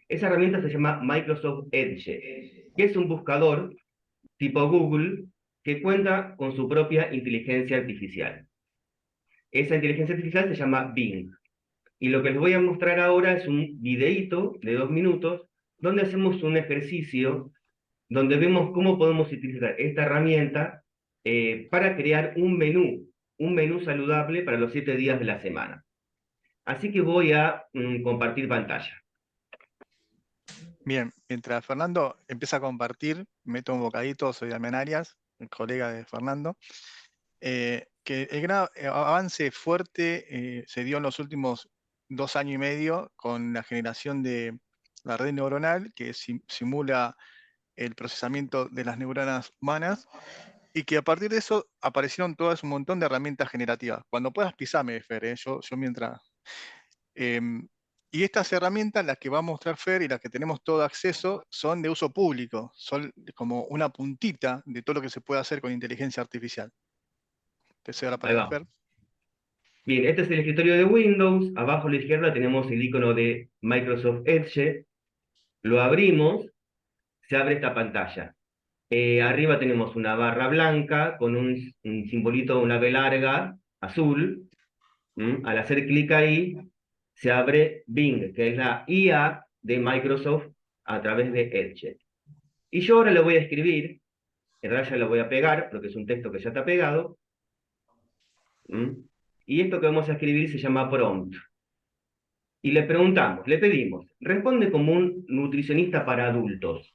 Esa herramienta se llama Microsoft Edge, que es un buscador tipo Google que cuenta con su propia inteligencia artificial. Esa inteligencia artificial se llama Bing. Y lo que les voy a mostrar ahora es un videíto de 2 minutos donde hacemos un ejercicio donde vemos cómo podemos utilizar esta herramienta para crear un menú saludable para los 7 días de la semana. Así que voy a compartir pantalla. Bien, mientras Fernando empieza a compartir, meto un bocadito, soy Damián Arias, el colega de Fernando, que el gran avance fuerte se dio en los últimos 2 años y medio con la generación de la red neuronal, que simula el procesamiento de las neuronas humanas, y que a partir de eso aparecieron todas un montón de herramientas generativas. Cuando puedas pisame, Fer, yo mientras... y estas herramientas, las que va a mostrar Fer y las que tenemos todo acceso, son de uso público, son como una puntita de todo lo que se puede hacer con inteligencia artificial. Te cedo la palabra, Fer. Bien, este es el escritorio de Windows, abajo a la izquierda tenemos el icono de Microsoft Edge, lo abrimos, se abre esta pantalla. Arriba tenemos una barra blanca con un simbolito, una B larga, azul. Al hacer clic ahí, se abre Bing, que es la IA de Microsoft a través de Edge. Y yo ahora le voy a escribir, en realidad ya lo voy a pegar, porque es un texto que ya está pegado. Y esto que vamos a escribir se llama prompt. Y le preguntamos, le pedimos, responde como un nutricionista para adultos.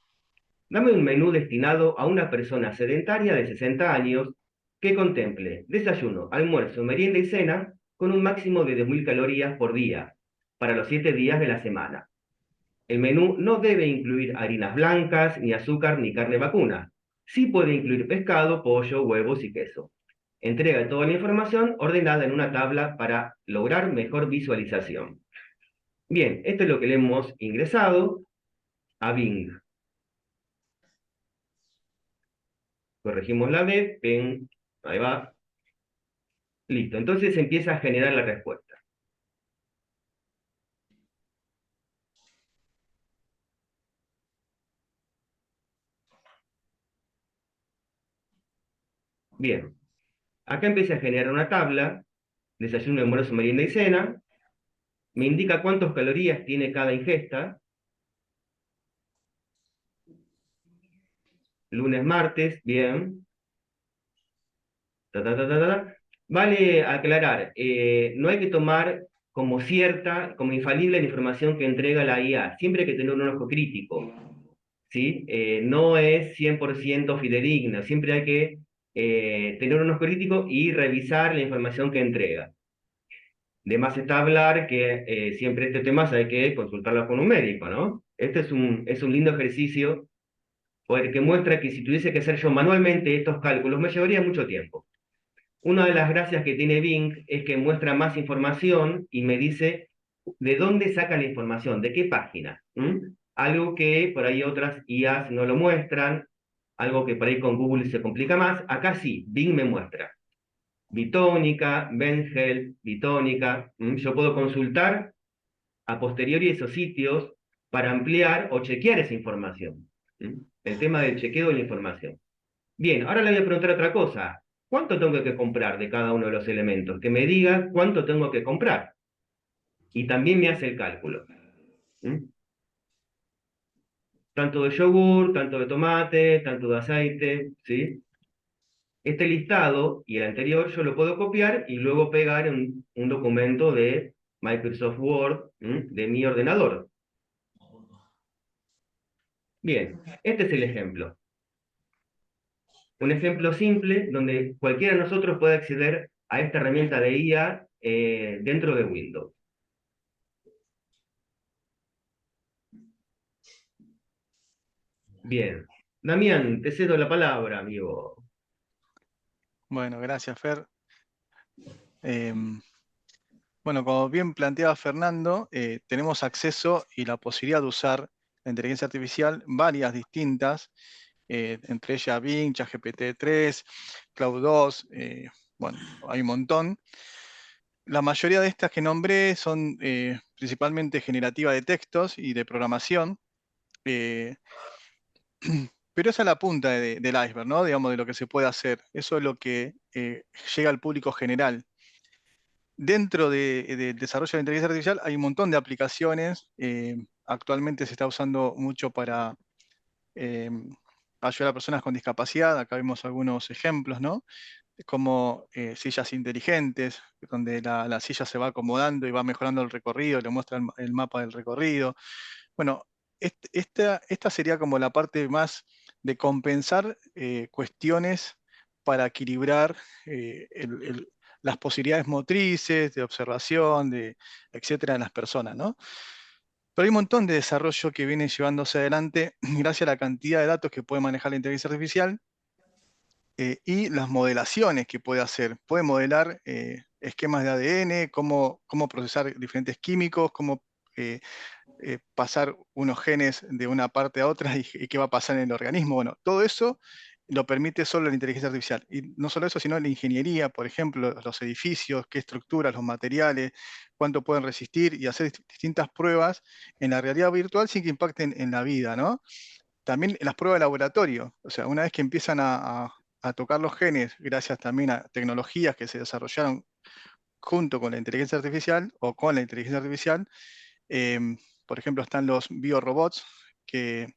Dame un menú destinado a una persona sedentaria de 60 años que contemple desayuno, almuerzo, merienda y cena con un máximo de 10.000 calorías por día para los 7 días de la semana. El menú no debe incluir harinas blancas, ni azúcar, ni carne vacuna. Sí puede incluir pescado, pollo, huevos y queso. Entrega toda la información ordenada en una tabla para lograr mejor visualización. Bien, esto es lo que le hemos ingresado a Bing. Corregimos la B, pen, ahí va. Listo, entonces empieza a generar la respuesta. Bien, acá empieza a generar una tabla, desayuno, almuerzo, merienda y cena. Me indica cuántas calorías tiene cada ingesta. Lunes, martes, bien. Vale aclarar, no hay que tomar como cierta, como infalible la información que entrega la IA. Siempre hay que tener un ojo crítico, ¿sí? No es 100% fidedigna. Siempre hay que tener un ojo crítico y revisar la información que entrega. De más está hablar que siempre este tema hay que consultarlo con un médico, ¿no? Este es un lindo ejercicio porque muestra que si tuviese que hacer yo manualmente estos cálculos me llevaría mucho tiempo. Una de las gracias que tiene Bing es que muestra más información y me dice de dónde saca la información, de qué página. Algo que por ahí otras IAs no lo muestran, algo que por ahí con Google se complica más. Acá sí, Bing me muestra. Bitónica, Bengel, Bitónica. Yo puedo consultar a posteriori esos sitios para ampliar o chequear esa información. El tema del chequeo de la información. Bien, ahora le voy a preguntar otra cosa. ¿Cuánto tengo que comprar de cada uno de los elementos? Que me diga cuánto tengo que comprar. Y también me hace el cálculo. Tanto de yogur, tanto de tomate, tanto de aceite, ¿sí? Este listado y el anterior yo lo puedo copiar y luego pegar en un documento de Microsoft Word, de mi ordenador. Bien, este es el ejemplo. Un ejemplo simple donde cualquiera de nosotros puede acceder a esta herramienta de IA dentro de Windows. Bien. Damián, te cedo la palabra, amigo. Bueno, gracias, Fer. Bueno, como bien planteaba Fernando, tenemos acceso y la posibilidad de usar la inteligencia artificial, varias distintas, entre ellas Bing, ChatGPT-3, Cloud 2, bueno, hay un montón. La mayoría de estas que nombré son principalmente generativa de textos y de programación, pero esa es la punta del iceberg, ¿no? Digamos, de lo que se puede hacer. Eso es lo que llega al público general. Dentro del desarrollo de la inteligencia artificial hay un montón de aplicaciones. Actualmente se está usando mucho para ayudar a personas con discapacidad. Acá vemos algunos ejemplos, ¿no? Como sillas inteligentes, donde la silla se va acomodando y va mejorando el recorrido, le muestra el mapa del recorrido. Bueno, esta sería como la parte más de compensar cuestiones para equilibrar las posibilidades motrices, de observación, etcétera, en las personas, ¿no? Pero hay un montón de desarrollo que viene llevándose adelante gracias a la cantidad de datos que puede manejar la inteligencia artificial y las modelaciones que puede hacer. Puede modelar esquemas de ADN, cómo procesar diferentes químicos, cómo pasar unos genes de una parte a otra y qué va a pasar en el organismo. Bueno, todo eso lo permite solo la inteligencia artificial. Y no solo eso, sino la ingeniería, por ejemplo, los edificios, qué estructuras, los materiales, cuánto pueden resistir y hacer distintas pruebas en la realidad virtual sin que impacten en la vida, ¿no? También las pruebas de laboratorio, o sea, una vez que empiezan a tocar los genes, gracias también a tecnologías que se desarrollaron junto con la inteligencia artificial o con la inteligencia artificial, por ejemplo, están los biorobots, que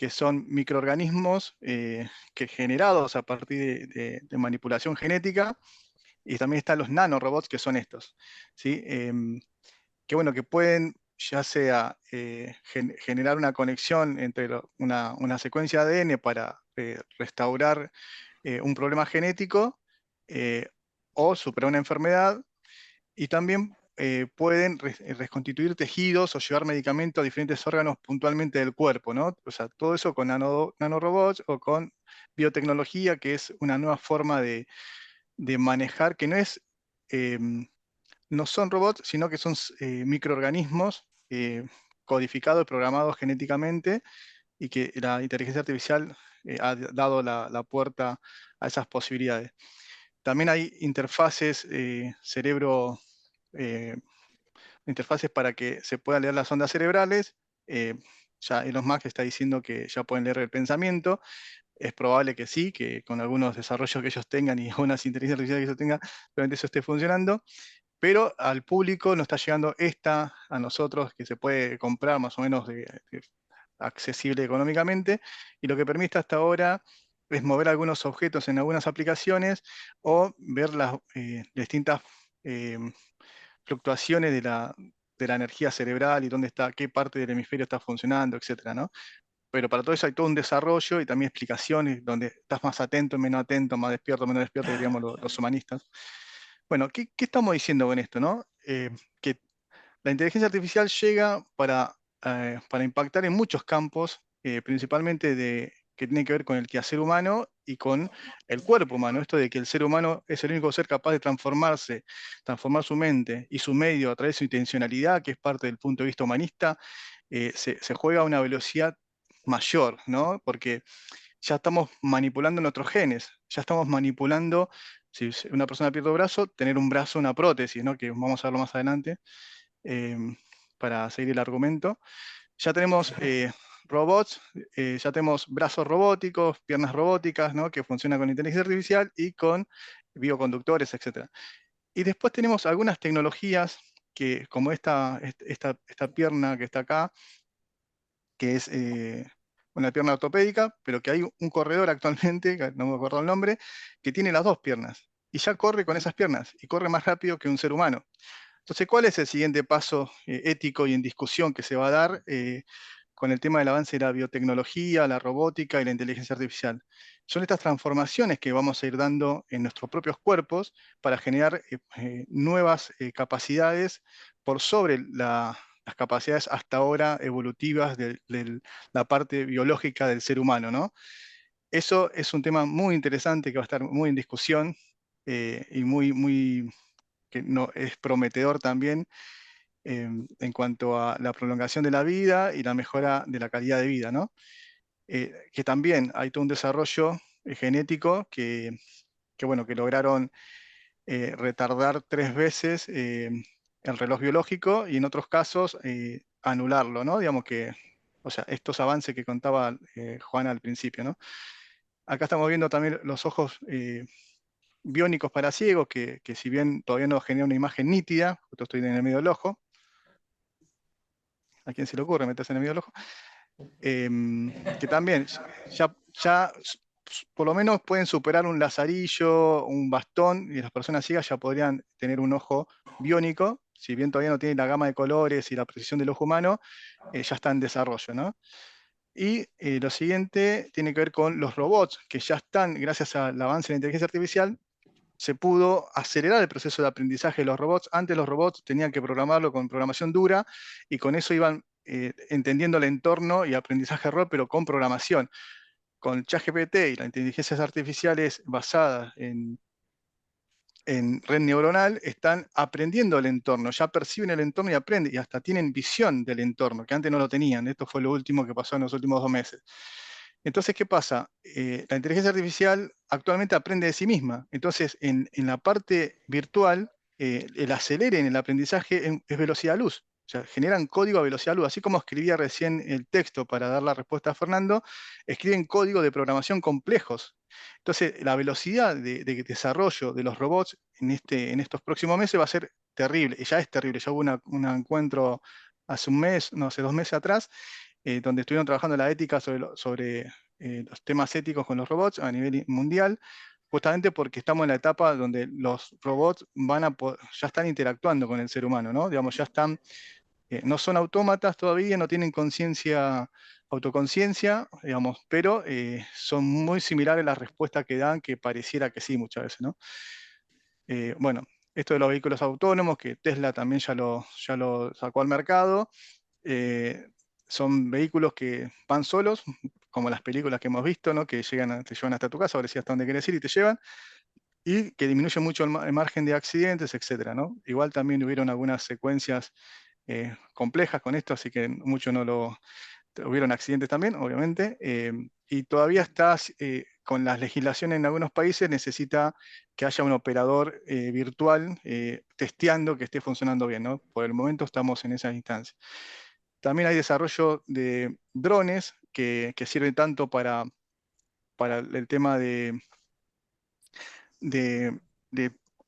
son microorganismos que generados a partir de manipulación genética, y también están los nanorobots, que son estos, ¿sí? Que bueno, que pueden ya sea generar una conexión entre una secuencia de ADN para restaurar un problema genético o superar una enfermedad, y también pueden reconstituir tejidos o llevar medicamentos a diferentes órganos puntualmente del cuerpo, ¿no? O sea, todo eso con nanorobots o con biotecnología, que es una nueva forma de manejar, que no son robots, sino que son microorganismos codificados, programados genéticamente, y que la inteligencia artificial ha dado la puerta a esas posibilidades. También hay interfaces interfaces para que se puedan leer las ondas cerebrales. Ya Elon Musk está diciendo que ya pueden leer el pensamiento. Es probable que sí, que con algunos desarrollos que ellos tengan y algunas inteligencias artificiales que ellos tengan, probablemente eso esté funcionando. Pero al público nos está llegando esta a nosotros, que se puede comprar más o menos accesible económicamente, y lo que permite hasta ahora es mover algunos objetos en algunas aplicaciones o ver las distintas fluctuaciones de la energía cerebral y dónde está, qué parte del hemisferio está funcionando, etcétera, ¿no? Pero para todo eso hay todo un desarrollo y también explicaciones donde estás más atento, menos despierto, diríamos los humanistas. Bueno, ¿qué estamos diciendo con esto, no? que la inteligencia artificial llega para impactar en muchos campos, principalmente que tienen que ver con el quehacer humano y con el cuerpo humano. Esto de que el ser humano es el único ser capaz de transformarse, transformar su mente y su medio a través de su intencionalidad, que es parte del punto de vista humanista, se juega a una velocidad mayor, ¿no? Porque ya estamos manipulando nuestros genes, ya estamos manipulando, si una persona pierde un brazo, tener un brazo, una prótesis, ¿no? Que vamos a verlo más adelante, eh, para seguir el argumento. Ya tenemos robots, ya tenemos brazos robóticos, piernas robóticas, ¿no? Que funcionan con inteligencia artificial y con bioconductores, etc. Y después tenemos algunas tecnologías que, como esta pierna que está acá, que es una pierna ortopédica, pero que hay un corredor actualmente, que no me acuerdo el nombre, que tiene las dos piernas. Y ya corre con esas piernas, y corre más rápido que un ser humano. Entonces, ¿cuál es el siguiente paso ético y en discusión que se va a dar con el tema del avance de la biotecnología, la robótica y la inteligencia artificial? Son estas transformaciones que vamos a ir dando en nuestros propios cuerpos para generar nuevas capacidades por sobre las capacidades hasta ahora evolutivas de la parte biológica del ser humano, ¿no? Eso es un tema muy interesante que va a estar muy en discusión y que no, es prometedor también en cuanto a la prolongación de la vida y la mejora de la calidad de vida, ¿no? Que también hay todo un desarrollo genético bueno, que lograron retardar 3 veces el reloj biológico y en otros casos anularlo, ¿no? Digamos que, o sea, estos avances que contaba Juan al principio, ¿no? Acá estamos viendo también los ojos biónicos para ciegos, que si bien todavía no genera una imagen nítida, justo estoy en el medio del ojo, ¿a quién se le ocurre meterse en el medio del ojo? Que también ya por lo menos pueden superar un lazarillo, un bastón, y las personas ciegas ya podrían tener un ojo biónico, si bien todavía no tiene la gama de colores y la precisión del ojo humano, ya está en desarrollo, ¿no? Y lo siguiente tiene que ver con los robots, que ya están, gracias al avance de la inteligencia artificial, se pudo acelerar el proceso de aprendizaje de los robots. Antes los robots tenían que programarlo con programación dura y con eso iban entendiendo el entorno y aprendizaje error, pero con programación. Con ChatGPT y las inteligencias artificiales basadas en red neuronal, están aprendiendo el entorno, ya perciben el entorno y aprenden, y hasta tienen visión del entorno, que antes no lo tenían. Esto fue lo último que pasó en los últimos 2 meses. Entonces, ¿qué pasa? La inteligencia artificial actualmente aprende de sí misma. Entonces, en la parte virtual, el acelere en el aprendizaje es velocidad luz. O sea, generan código a velocidad luz. Así como escribía recién el texto para dar la respuesta a Fernando, escriben código de programación complejos. Entonces, la velocidad de desarrollo de los robots en estos próximos meses va a ser terrible. Y ya es terrible. Ya hubo un encuentro hace un mes, no, hace 2 meses atrás, donde estuvieron trabajando la ética sobre los temas éticos con los robots a nivel mundial, justamente porque estamos en la etapa donde los robots ya están interactuando con el ser humano, ¿no? Digamos, ya están, no son autómatas todavía, no tienen autoconciencia, digamos, pero son muy similares las respuestas que dan, que pareciera que sí muchas veces, ¿no? Bueno, esto de los vehículos autónomos, que Tesla también ya lo sacó al mercado, son vehículos que van solos, como las películas que hemos visto, ¿no? Que te llevan hasta tu casa, ahora sí hasta donde quieres ir y te llevan, y que disminuyen mucho el margen de accidentes, etcétera, ¿no? Igual también hubieron algunas secuencias complejas con esto, así que hubieron accidentes también, obviamente, y todavía con las legislaciones en algunos países, necesita que haya un operador virtual testeando que esté funcionando bien, ¿no? Por el momento estamos en esa instancia. También hay desarrollo de drones que sirven tanto para el tema de,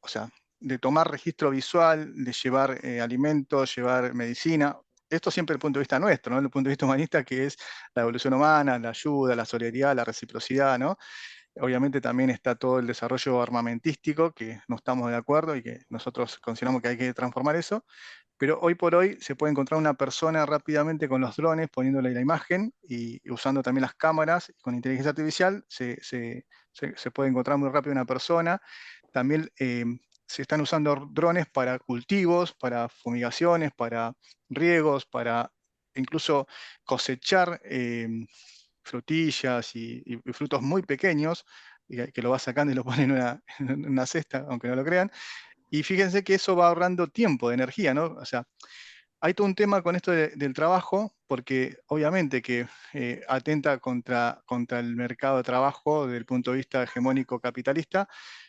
o sea, de tomar registro visual, de llevar alimentos, llevar medicina. Esto siempre desde el punto de vista nuestro, ¿no? Desde el punto de vista humanista, que es la evolución humana, la ayuda, la solidaridad, la reciprocidad, ¿no? Obviamente también está todo el desarrollo armamentístico, que no estamos de acuerdo y que nosotros consideramos que hay que transformar eso. Pero hoy por hoy se puede encontrar una persona rápidamente con los drones, poniéndole la imagen y usando también las cámaras con inteligencia artificial, se puede encontrar muy rápido una persona. También se están usando drones para cultivos, para fumigaciones, para riegos, para incluso cosechar frutillas y frutos muy pequeños, que lo va sacando y lo pone en en una cesta, aunque no lo crean. Y fíjense que eso va ahorrando tiempo, de energía, ¿no? O sea, hay todo un tema con esto del trabajo, porque obviamente que atenta contra el mercado de trabajo desde el punto de vista hegemónico capitalista,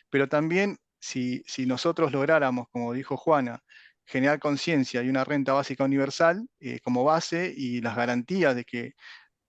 pero también si nosotros lográramos, como dijo Juana, generar conciencia y una renta básica universal como base y las garantías de que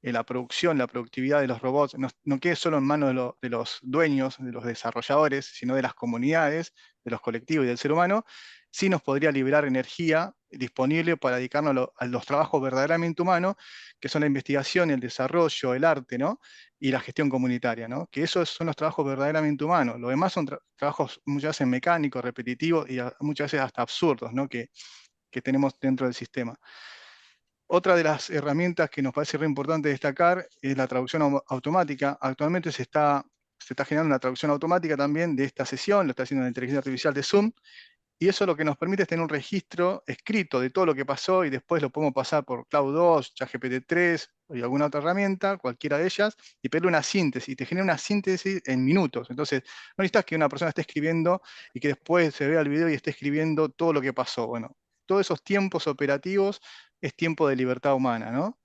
la producción, la productividad de los robots no quede solo en manos de los dueños, de los desarrolladores, sino de las comunidades, de los colectivos y del ser humano, sí nos podría liberar energía disponible para dedicarnos a los trabajos verdaderamente humanos, que son la investigación, el desarrollo, el arte, ¿no? Y la gestión comunitaria, ¿no? Que esos son los trabajos verdaderamente humanos. Lo demás son trabajos muchas veces mecánicos, repetitivos y muchas veces hasta absurdos, ¿no? Que tenemos dentro del sistema. Otra de las herramientas que nos parece re importante destacar es la traducción automática. Actualmente se está generando una traducción automática también de esta sesión, lo está haciendo la inteligencia artificial de Zoom, y eso lo que nos permite es tener un registro escrito de todo lo que pasó y después lo podemos pasar por Cloud 2, ChatGPT 3 y alguna otra herramienta, cualquiera de ellas, y pedirle una síntesis. Y te genera una síntesis en minutos. Entonces, no necesitas que una persona esté escribiendo y que después se vea el video y esté escribiendo todo lo que pasó. Bueno, todos esos tiempos operativos es tiempo de libertad humana, ¿no?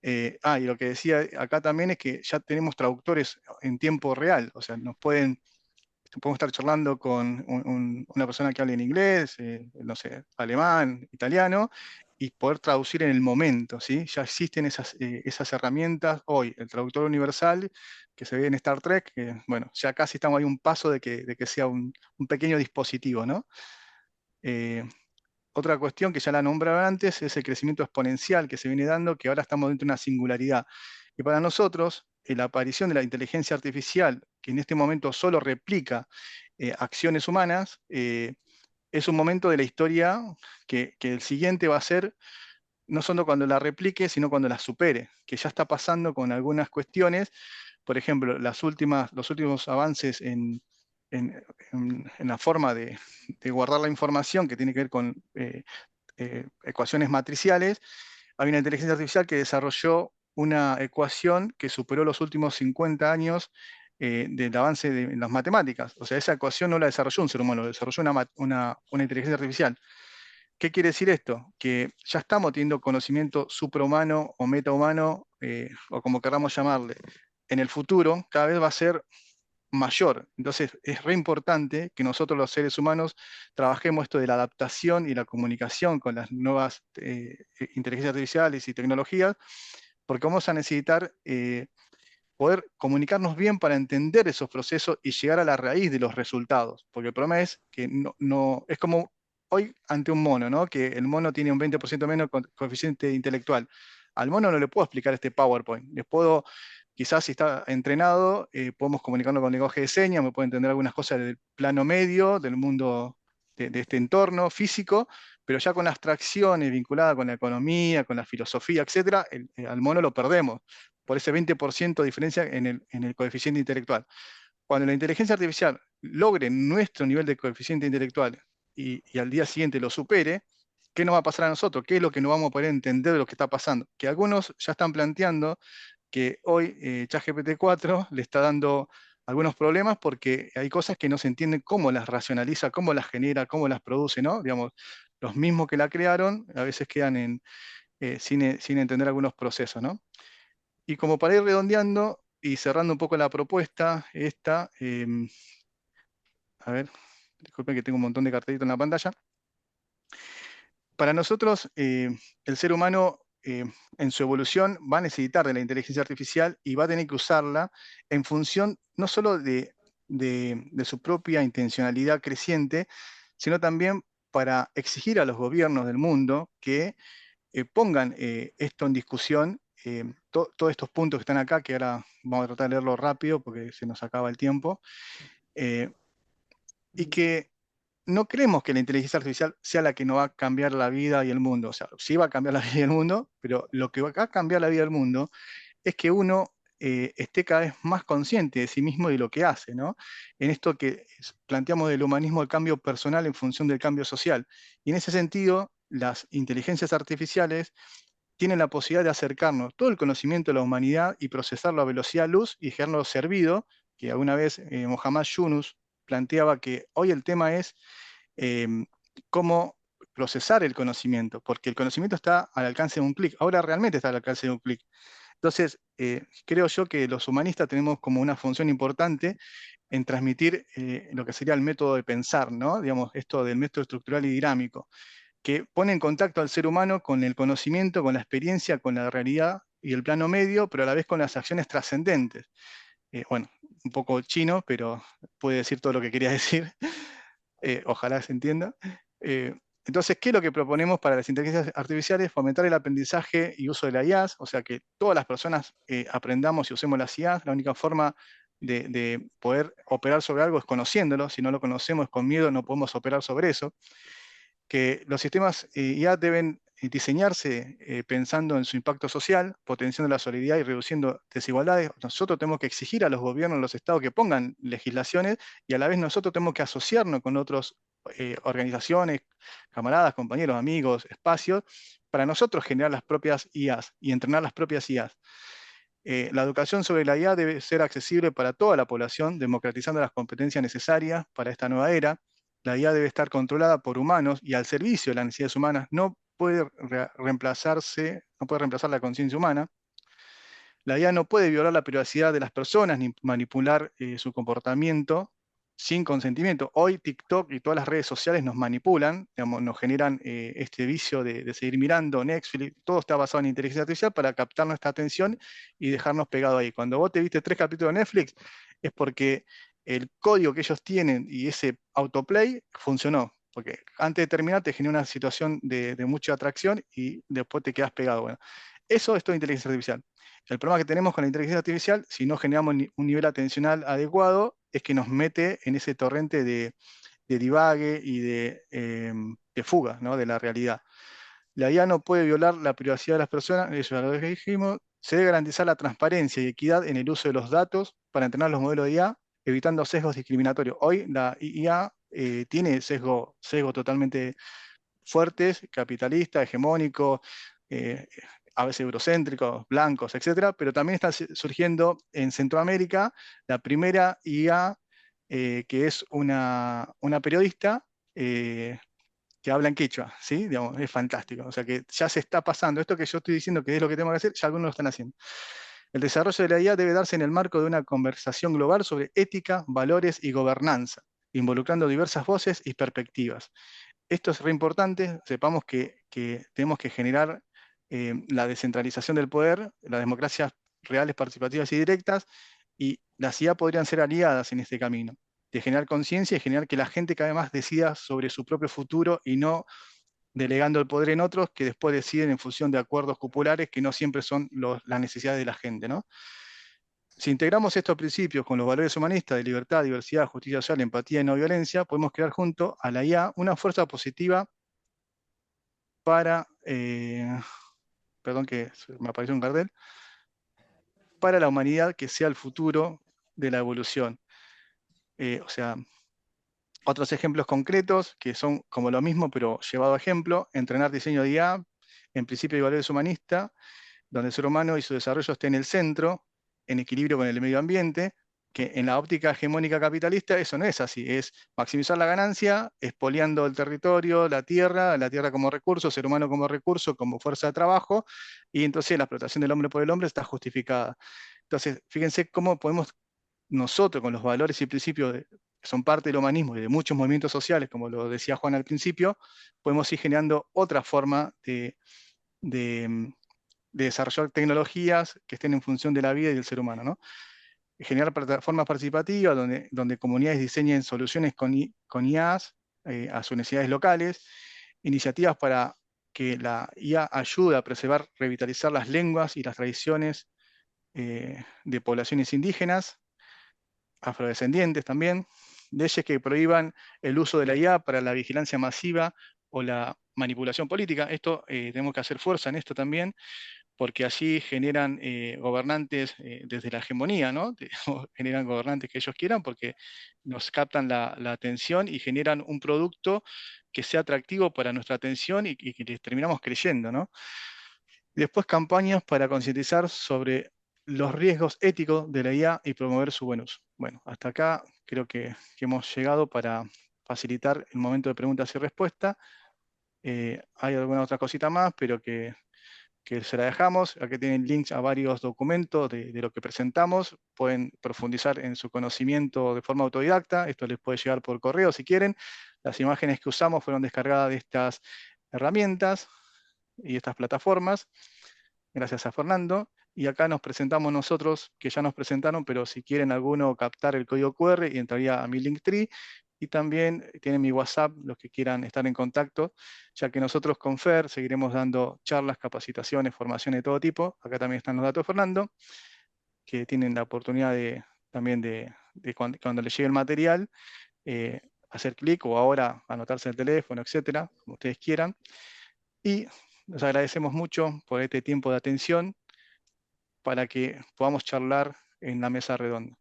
Y lo que decía acá también es que ya tenemos traductores en tiempo real, o sea, podemos estar charlando con una persona que hable en inglés, no sé, alemán, italiano, y poder traducir en el momento, ¿sí? Ya existen esas herramientas hoy, el traductor universal que se ve en Star Trek, que, bueno, ya casi estamos ahí un paso de que sea un pequeño dispositivo, ¿no? Otra cuestión que ya la nombraba antes es el crecimiento exponencial que se viene dando, que ahora estamos dentro de una singularidad. Y para nosotros, la aparición de la inteligencia artificial, que en este momento solo replica acciones humanas, es un momento de la historia que el siguiente va a ser no solo cuando la replique, sino cuando la supere, que ya está pasando con algunas cuestiones. Por ejemplo, los últimos avances en la forma de guardar la información que tiene que ver con ecuaciones matriciales. Hay una inteligencia artificial que desarrolló una ecuación que superó los últimos 50 años del avance en las matemáticas. O sea, esa ecuación no la desarrolló un ser humano, la desarrolló una inteligencia artificial. ¿Qué quiere decir esto? Que ya estamos teniendo conocimiento suprahumano o metahumano, o como queramos llamarle. En el futuro cada vez va a ser mayor. Entonces es re importante que nosotros los seres humanos trabajemos esto de la adaptación y la comunicación con las nuevas inteligencias artificiales y tecnologías, porque vamos a necesitar poder comunicarnos bien para entender esos procesos y llegar a la raíz de los resultados. Porque el problema es que es como hoy ante un mono, ¿no? Que el mono tiene un 20% menos coeficiente intelectual. Al mono no le puedo explicar este PowerPoint. Les puedo, quizás si está entrenado, podemos comunicarnos con lenguaje de señas, me puede entender algunas cosas del plano medio, del mundo de este entorno físico, pero ya con las abstracciones vinculadas con la economía, con la filosofía, etcétera, al mono lo perdemos por ese 20% de diferencia en el coeficiente intelectual. Cuando la inteligencia artificial logre nuestro nivel de coeficiente intelectual y al día siguiente lo supere, ¿qué nos va a pasar a nosotros? ¿Qué es lo que no vamos a poder entender de lo que está pasando? Que algunos ya están planteando que hoy ChatGPT 4 le está dando algunos problemas porque hay cosas que no se entienden cómo las racionaliza, cómo las genera, cómo las produce, ¿no? Digamos, los mismos que la crearon a veces quedan sin entender algunos procesos, ¿no? Y como para ir redondeando y cerrando un poco la propuesta, a ver, disculpen que tengo un montón de cartelitos en la pantalla. Para nosotros, el ser humano en su evolución va a necesitar de la inteligencia artificial y va a tener que usarla en función no solo de su propia intencionalidad creciente, sino también para exigir a los gobiernos del mundo que pongan esto en discusión, todos estos puntos que están acá, que ahora vamos a tratar de leerlo rápido porque se nos acaba el tiempo, y que no creemos que la inteligencia artificial sea la que nos va a cambiar la vida y el mundo. O sea, sí va a cambiar la vida y el mundo, pero lo que va a cambiar la vida y el mundo es que uno esté cada vez más consciente de sí mismo y de lo que hace, ¿no? En esto que planteamos del humanismo, el cambio personal en función del cambio social. Y en ese sentido, las inteligencias artificiales tienen la posibilidad de acercarnos todo el conocimiento de la humanidad y procesarlo a velocidad luz y dejarlo servido, que alguna vez Mohammad Yunus planteaba que hoy el tema es eh, cómo procesar el conocimiento, porque el conocimiento está al alcance de un clic, ahora realmente está al alcance de un clic. Entonces, creo yo que los humanistas tenemos como una función importante en transmitir lo que sería el método de pensar, ¿no? Digamos, esto del método estructural y dinámico, que pone en contacto al ser humano con el conocimiento, con la experiencia, con la realidad y el plano medio, pero a la vez con las acciones trascendentes. Bueno, un poco chino, pero puede decir todo lo que quería decir. Ojalá se entienda. Eh, entonces, ¿qué es lo que proponemos para las inteligencias artificiales? Fomentar el aprendizaje y uso de la IAS, o sea, que todas las personas aprendamos y usemos las IAS. La única forma de poder operar sobre algo es conociéndolo. Si no lo conocemos con miedo, no podemos operar sobre eso. Que los sistemas IA deben diseñarse pensando en su impacto social, potenciando la solidaridad y reduciendo desigualdades. Nosotros tenemos que exigir a los gobiernos, a los estados que pongan legislaciones y a la vez nosotros tenemos que asociarnos con otras organizaciones, camaradas, compañeros, amigos, espacios, para nosotros generar las propias IAs y entrenar las propias IAs. La educación sobre la IA debe ser accesible para toda la población, democratizando las competencias necesarias para esta nueva era. La IA debe estar controlada por humanos y al servicio de las necesidades humanas. No puede reemplazar la conciencia humana. La IA no puede violar la privacidad de las personas ni manipular su comportamiento sin consentimiento. Hoy TikTok y todas las redes sociales nos manipulan, digamos, nos generan este vicio de seguir mirando Netflix, todo está basado en inteligencia artificial para captar nuestra atención y dejarnos pegados ahí. Cuando vos te viste 3 capítulos de Netflix es porque el código que ellos tienen y ese autoplay funcionó, porque antes de terminar te genera una situación de mucha atracción y después te quedas pegado. Bueno, eso es toda inteligencia artificial. El problema que tenemos con la inteligencia artificial, si no generamos un nivel atencional adecuado, es que nos mete en ese torrente de divague y de fuga, ¿no? De la realidad. La IA no puede violar la privacidad de las personas, eso es lo que dijimos. Se debe garantizar la transparencia y equidad en el uso de los datos para entrenar los modelos de IA, evitando sesgos discriminatorios. Hoy la IA tiene sesgos totalmente fuertes, capitalistas, hegemónicos, a veces eurocéntricos, blancos, etcétera, pero también está surgiendo en Centroamérica la primera IA que es una periodista que habla en quechua, ¿sí? Digamos, es fantástico. O sea que ya se está pasando. Esto que yo estoy diciendo que es lo que tengo que hacer, ya algunos lo están haciendo. El desarrollo de la IA debe darse en el marco de una conversación global sobre ética, valores y gobernanza, involucrando diversas voces y perspectivas. Esto es re importante, sepamos que tenemos que generar la descentralización del poder, las democracias reales, participativas y directas, y las IA podrían ser aliadas en este camino, de generar conciencia y generar que la gente cada vez más decida sobre su propio futuro y no delegando el poder en otros que después deciden en función de acuerdos populares que no siempre son las necesidades de la gente, ¿no? Si integramos estos principios con los valores humanistas de libertad, diversidad, justicia social, empatía y no violencia, podemos crear junto a la IA una fuerza positiva para, perdón que me apareció un cartel, para la humanidad que sea el futuro de la evolución. O sea, otros ejemplos concretos que son como lo mismo, pero llevado a ejemplo: entrenar diseño de IA en principio y valores humanistas, donde el ser humano y su desarrollo esté en el centro, en equilibrio con el medio ambiente, que en la óptica hegemónica capitalista eso no es así, es maximizar la ganancia, expoliando el territorio, la tierra como recurso, el ser humano como recurso, como fuerza de trabajo, y entonces la explotación del hombre por el hombre está justificada. Entonces, fíjense cómo podemos nosotros, con los valores y principios que son parte del humanismo y de muchos movimientos sociales, como lo decía Juan al principio, podemos ir generando otra forma de desarrollar tecnologías que estén en función de la vida y del ser humano, ¿no? Generar plataformas participativas donde comunidades diseñen soluciones con IAs a sus necesidades locales, iniciativas para que la IA ayude a preservar, revitalizar las lenguas y las tradiciones de poblaciones indígenas, afrodescendientes también, leyes que prohíban el uso de la IA para la vigilancia masiva o la manipulación política. Esto tenemos que hacer fuerza en esto también, porque allí generan gobernantes desde la hegemonía, ¿no? Generan gobernantes que ellos quieran porque nos captan la atención y generan un producto que sea atractivo para nuestra atención y que les terminamos creyendo, ¿no? Y después campañas para concientizar sobre los riesgos éticos de la IA y promover su buen uso. Bueno, hasta acá creo que hemos llegado para facilitar el momento de preguntas y respuestas. Hay alguna otra cosita más, pero que se la dejamos. Aquí tienen links a varios documentos de lo que presentamos. Pueden profundizar en su conocimiento de forma autodidacta. Esto les puede llegar por correo si quieren. Las imágenes que usamos fueron descargadas de estas herramientas y estas plataformas. Gracias a Fernando. Y acá nos presentamos nosotros, que ya nos presentaron, pero si quieren alguno captar el código QR y entraría a mi Linktree. Y también tienen mi WhatsApp, los que quieran estar en contacto, ya que nosotros con FER seguiremos dando charlas, capacitaciones, formaciones de todo tipo. Acá también están los datos de Fernando, que tienen la oportunidad también de cuando les llegue el material, hacer clic o ahora anotarse el teléfono, etcétera, como ustedes quieran. Y les agradecemos mucho por este tiempo de atención para que podamos charlar en la mesa redonda.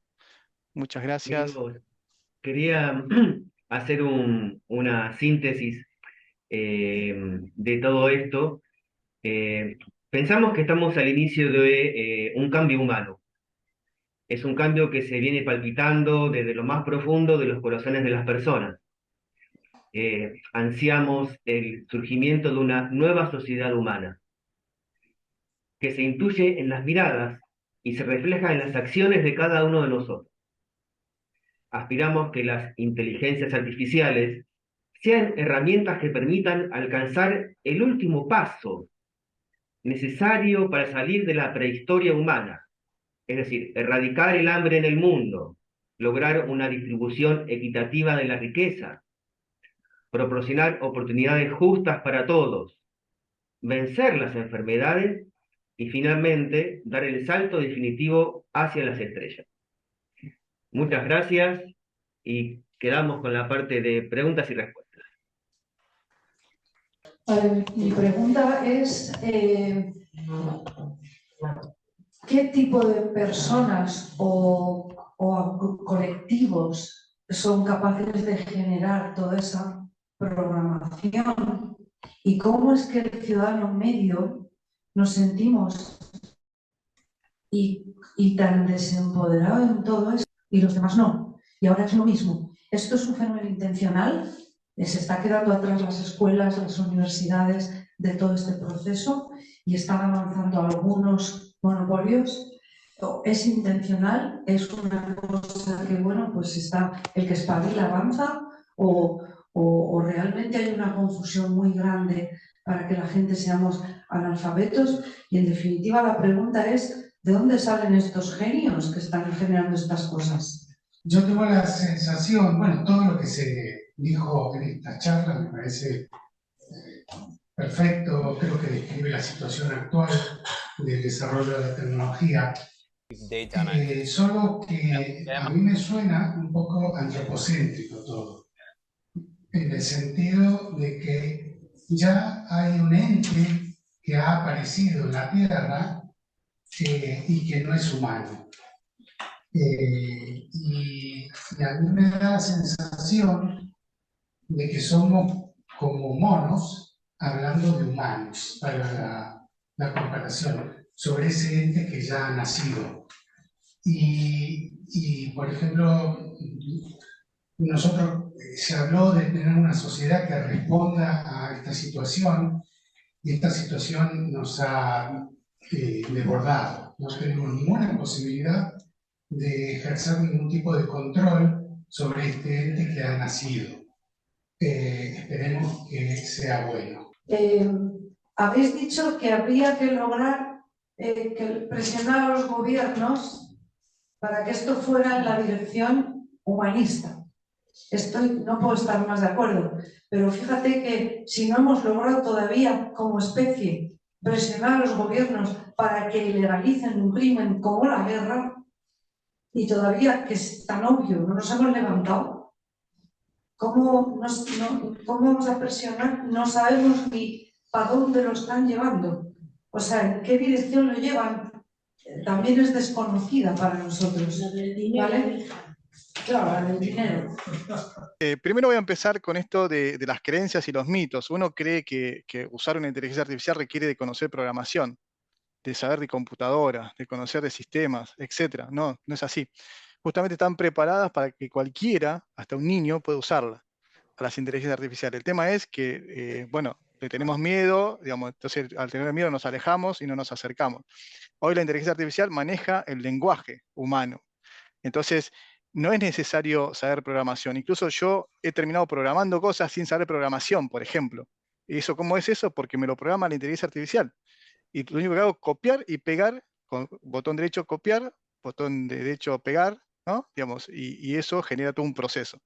Muchas gracias. Amigos, quería hacer una síntesis de todo esto. Pensamos que estamos al inicio de un cambio humano. Es un cambio que se viene palpitando desde lo más profundo de los corazones de las personas. Ansiamos el surgimiento de una nueva sociedad humana, que se intuye en las miradas y se refleja en las acciones de cada uno de nosotros. Aspiramos que las inteligencias artificiales sean herramientas que permitan alcanzar el último paso necesario para salir de la prehistoria humana, es decir, erradicar el hambre en el mundo, lograr una distribución equitativa de la riqueza, proporcionar oportunidades justas para todos, vencer las enfermedades y finalmente dar el salto definitivo hacia las estrellas. Muchas gracias y quedamos con la parte de preguntas y respuestas. Mi pregunta es, ¿qué tipo de personas o colectivos son capaces de generar toda esa programación? ¿Y cómo es que el ciudadano medio nos sentimos y tan desempoderados en todo eso y los demás no? Y ahora es lo mismo. ¿Esto es un fenómeno intencional? ¿Se está quedando atrás las escuelas, las universidades de todo este proceso y están avanzando algunos monopolios? ¿Es intencional? ¿Es una cosa que, bueno, pues está el que espabila avanza? ¿O realmente hay una confusión muy grande para que la gente seamos analfabetos? Y en definitiva la pregunta es, ¿de dónde salen estos genios que están generando estas cosas? Yo tengo la sensación, bueno, todo lo que se dijo en esta charla me parece perfecto, creo que describe la situación actual del desarrollo de la tecnología, solo que a mí me suena un poco antropocéntrico todo, en el sentido de que ya hay un ente que ha aparecido en la Tierra y que no es humano. Y a mí me da la sensación de que somos como monos hablando de humanos, para la comparación, sobre ese ente que ya ha nacido. Y por ejemplo, nosotros se habló de tener una sociedad que responda a esta situación, y esta situación nos ha desbordado. No tenemos ninguna posibilidad de ejercer ningún tipo de control sobre este ente que ha nacido. Esperemos que sea bueno. Habéis dicho que habría que lograr presionar a los gobiernos para que esto fuera en la dirección humanista. No puedo estar más de acuerdo, pero fíjate que si no hemos logrado todavía como especie presionar a los gobiernos para que legalicen un crimen como la guerra, y todavía, que es tan obvio, no nos hemos levantado, ¿cómo vamos a presionar? No sabemos ni para dónde lo están llevando. O sea, ¿en qué dirección lo llevan? También es desconocida para nosotros. ¿Vale? Claro, la del dinero. Primero voy a empezar con esto de las creencias y los mitos. Uno cree que usar una inteligencia artificial requiere de conocer programación, de saber de computadoras, de conocer de sistemas, etc. No, no es así. Justamente están preparadas para que cualquiera, hasta un niño, pueda usarla, a las inteligencias artificiales. El tema es que, bueno, le tenemos miedo, digamos, entonces al tener miedo nos alejamos y no nos acercamos. Hoy la inteligencia artificial maneja el lenguaje humano. Entonces, no es necesario saber programación. Incluso yo he terminado programando cosas sin saber programación, por ejemplo. ¿Y eso cómo es eso? Porque me lo programa la inteligencia artificial. Y lo único que hago es copiar y pegar, con botón derecho copiar, botón de derecho pegar, ¿no? Digamos, y eso genera todo un proceso.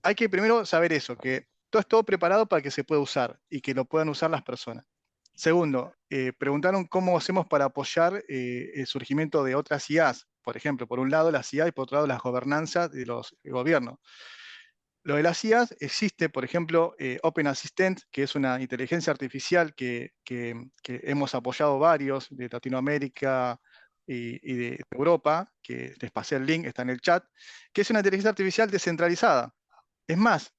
Hay que primero saber eso, que todo es todo preparado para que se pueda usar y que lo puedan usar las personas. Segundo, preguntaron cómo hacemos para apoyar el surgimiento de otras IAs. Por ejemplo, por un lado las IA y por otro lado las gobernanzas de los gobiernos. Lo de las IAs existe, por ejemplo, Open Assistant, que es una inteligencia artificial que hemos apoyado varios de Latinoamérica y de Europa, que les pasé el link, está en el chat, que es una inteligencia artificial descentralizada. Es más,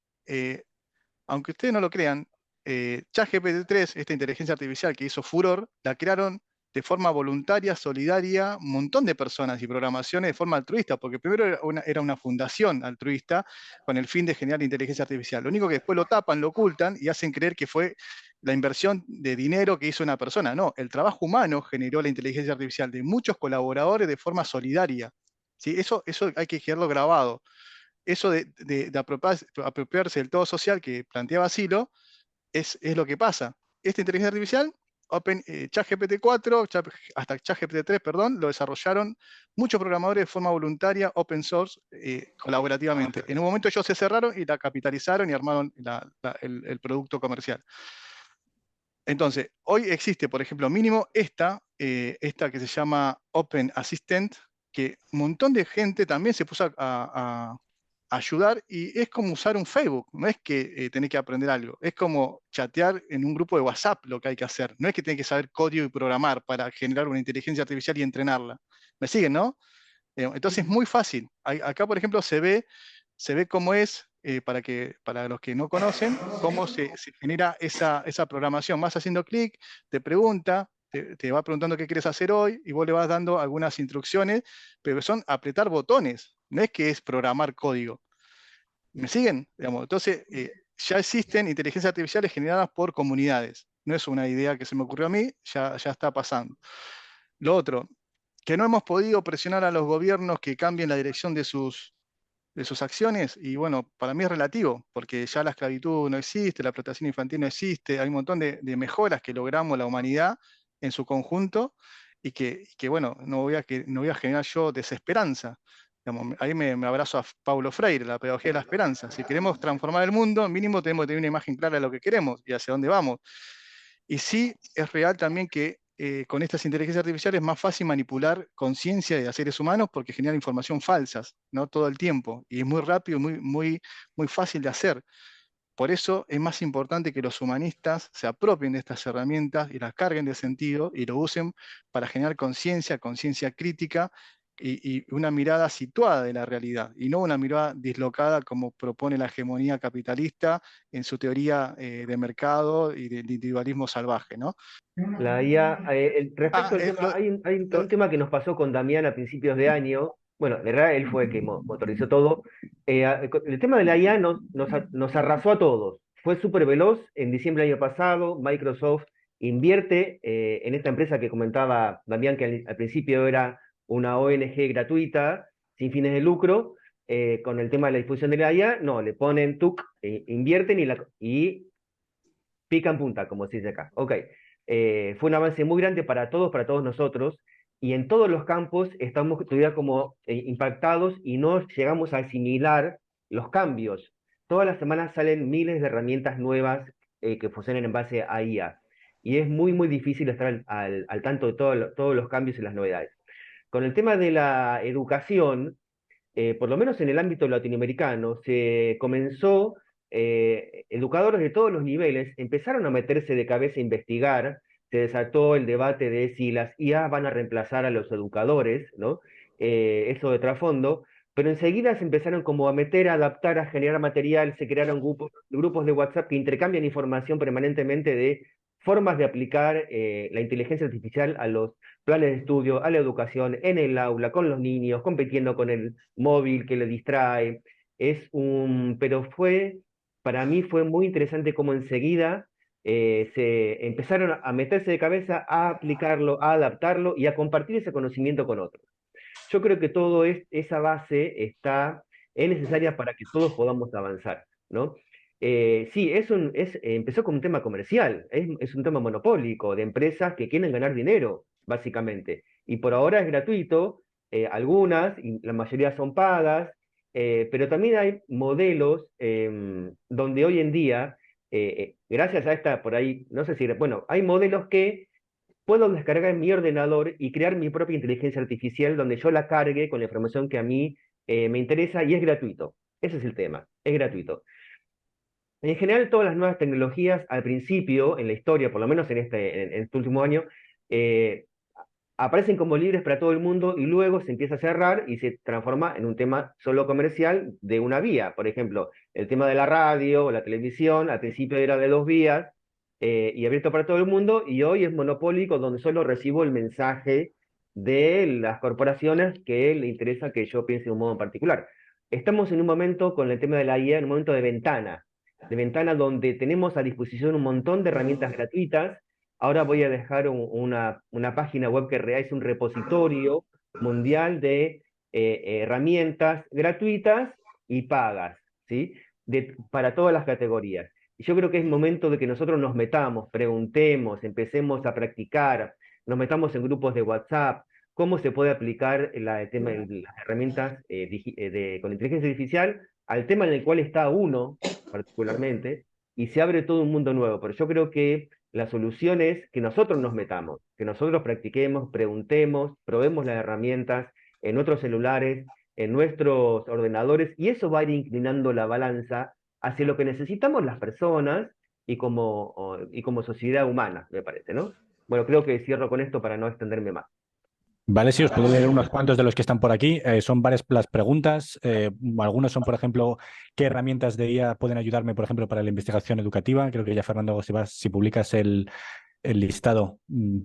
aunque ustedes no lo crean, ChatGPT-3, esta inteligencia artificial que hizo furor, la crearon de forma voluntaria, solidaria, un montón de personas y programaciones de forma altruista, porque primero era una fundación altruista con el fin de generar inteligencia artificial. Lo único que después lo tapan, lo ocultan y hacen creer que fue la inversión de dinero que hizo una persona. No, el trabajo humano generó la inteligencia artificial de muchos colaboradores de forma solidaria. ¿Sí? Eso hay que quedarlo grabado. Eso de apropiarse del todo social que planteaba Silo es lo que pasa. Esta inteligencia artificial, ChatGPT 4, hasta ChatGPT 3, perdón, lo desarrollaron muchos programadores de forma voluntaria, open source, colaborativamente. En un momento ellos se cerraron y la capitalizaron y armaron el producto comercial. Entonces, hoy existe, por ejemplo, mínimo esta que se llama Open Assistant, que un montón de gente también se puso a ayudar y es como usar un Facebook, no es que tenés que aprender algo, es como chatear en un grupo de WhatsApp lo que hay que hacer, no es que tenés que saber código y programar para generar una inteligencia artificial y entrenarla. ¿Me siguen, no? Entonces es muy fácil. Acá, por ejemplo, se ve cómo es, para los que no conocen, cómo se genera esa programación. Vas haciendo clic, te pregunta, te va preguntando qué quieres hacer hoy y vos le vas dando algunas instrucciones, pero son apretar botones, no es que es programar código. ¿Me siguen? Digamos, entonces, ya existen inteligencias artificiales generadas por comunidades. No es una idea que se me ocurrió a mí, ya está pasando. Lo otro, que no hemos podido presionar a los gobiernos que cambien la dirección de sus acciones, y bueno, para mí es relativo, porque ya la esclavitud no existe, la explotación infantil no existe, hay un montón de mejoras que logramos la humanidad en su conjunto, y que bueno, no voy a generar yo desesperanza. Digamos, ahí me abrazo a Paulo Freire, la pedagogía de la esperanza. Si queremos transformar el mundo, mínimo tenemos que tener una imagen clara de lo que queremos y hacia dónde vamos. Y sí, es real también que con estas inteligencias artificiales es más fácil manipular conciencia de seres humanos porque generan información falsas, ¿no? Todo el tiempo. Y es muy rápido, muy fácil de hacer. Por eso es más importante que los humanistas se apropien de estas herramientas y las carguen de sentido y lo usen para generar conciencia crítica y una mirada situada de la realidad y no una mirada dislocada como propone la hegemonía capitalista en su teoría de mercado y del individualismo salvaje, ¿no? La IA, respecto al tema, hay un tema que nos pasó con Damián a principios de año. Bueno, de verdad él fue el que motorizó todo. El tema de la IA nos arrasó a todos. Fue súper veloz. En diciembre del año pasado, Microsoft invierte en esta empresa que comentaba Damián, que al principio era una ONG gratuita, sin fines de lucro, con el tema de la difusión de la IA. No, le ponen TUC, invierten y pican punta, como se dice acá. Ok. Fue un avance muy grande para todos nosotros, y en todos los campos estamos todavía como impactados y no llegamos a asimilar los cambios. Todas las semanas salen miles de herramientas nuevas que funcionan en base a IA, y es muy difícil estar al tanto de todos los cambios y las novedades. Con el tema de la educación, por lo menos en el ámbito latinoamericano, se comenzó, educadores de todos los niveles empezaron a meterse de cabeza a investigar se desató el debate de si las IA van a reemplazar a los educadores, ¿no? Eso de trasfondo, pero enseguida se empezaron como a meter, a adaptar, a generar material, se crearon grupos de WhatsApp que intercambian información permanentemente de formas de aplicar la inteligencia artificial a los planes de estudio, a la educación, en el aula, con los niños, compitiendo con el móvil que le distrae. Pero para mí fue muy interesante cómo enseguida se empezaron a meterse de cabeza a aplicarlo, a adaptarlo y a compartir ese conocimiento con otros. Yo creo que esa base es necesaria para que todos podamos avanzar, ¿no? Sí, empezó como un tema comercial, es un tema monopólico de empresas que quieren ganar dinero, básicamente. Y por ahora es gratuito, algunas, y la mayoría son pagas, pero también hay modelos donde hoy en día, gracias a esta, por ahí, no sé si, bueno, hay modelos que puedo descargar en mi ordenador y crear mi propia inteligencia artificial donde yo la cargue con la información que a mí me interesa y es gratuito. Ese es el tema, es gratuito. En general, todas las nuevas tecnologías al principio, en la historia, por lo menos en este último año, eh, aparecen como libres para todo el mundo y luego se empieza a cerrar y se transforma en un tema solo comercial de una vía. Por ejemplo, el tema de la radio o la televisión, al principio era de 2 vías y abierto para todo el mundo, y hoy es monopólico donde solo recibo el mensaje de las corporaciones que le interesa que yo piense de un modo en particular. Estamos en un momento con el tema de la IA, en un momento de ventana donde tenemos a disposición un montón de herramientas gratuitas. Ahora voy a dejar una página web que es un repositorio mundial de herramientas gratuitas y pagas, ¿sí? Para todas las categorías. Y yo creo que es momento de que nosotros nos metamos, preguntemos, empecemos a practicar, nos metamos en grupos de WhatsApp, cómo se puede aplicar el tema de las herramientas con inteligencia artificial al tema en el cual está uno particularmente, y se abre todo un mundo nuevo. Pero yo creo que la solución es que nosotros nos metamos, que nosotros practiquemos, preguntemos, probemos las herramientas en nuestros celulares, en nuestros ordenadores, y eso va a ir inclinando la balanza hacia lo que necesitamos las personas y como sociedad humana, me parece, ¿no? Bueno, creo que cierro con esto para no extenderme más. Vale, sí, os puedo leer unos cuantos de los que están por aquí. Son varias las preguntas. Algunos son, por ejemplo, ¿qué herramientas de IA pueden ayudarme, por ejemplo, para la investigación educativa? Creo que ya, Fernando, si publicas el listado,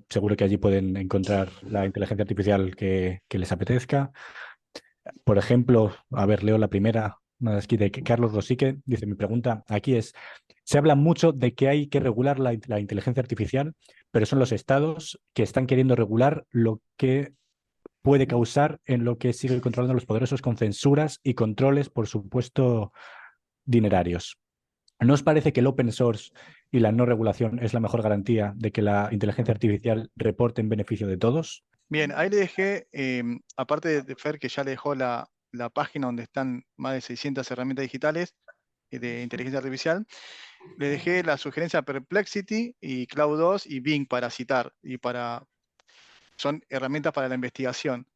seguro que allí pueden encontrar la inteligencia artificial que les apetezca. Por ejemplo, a ver, leo la primera, una de aquí de Carlos Rosique. Dice, mi pregunta aquí es, se habla mucho de que hay que regular la inteligencia artificial, pero son los estados que están queriendo regular lo que puede causar en lo que sigue controlando los poderosos con censuras y controles, por supuesto, dinerarios. ¿No os parece que el open source y la no regulación es la mejor garantía de que la inteligencia artificial reporte en beneficio de todos? Bien, ahí le dejé, aparte de Fer, que ya le dejó la página donde están más de 600 herramientas digitales de inteligencia artificial, le dejé la sugerencia Perplexity y Cloud2 y Bing para citar, son herramientas para la investigación.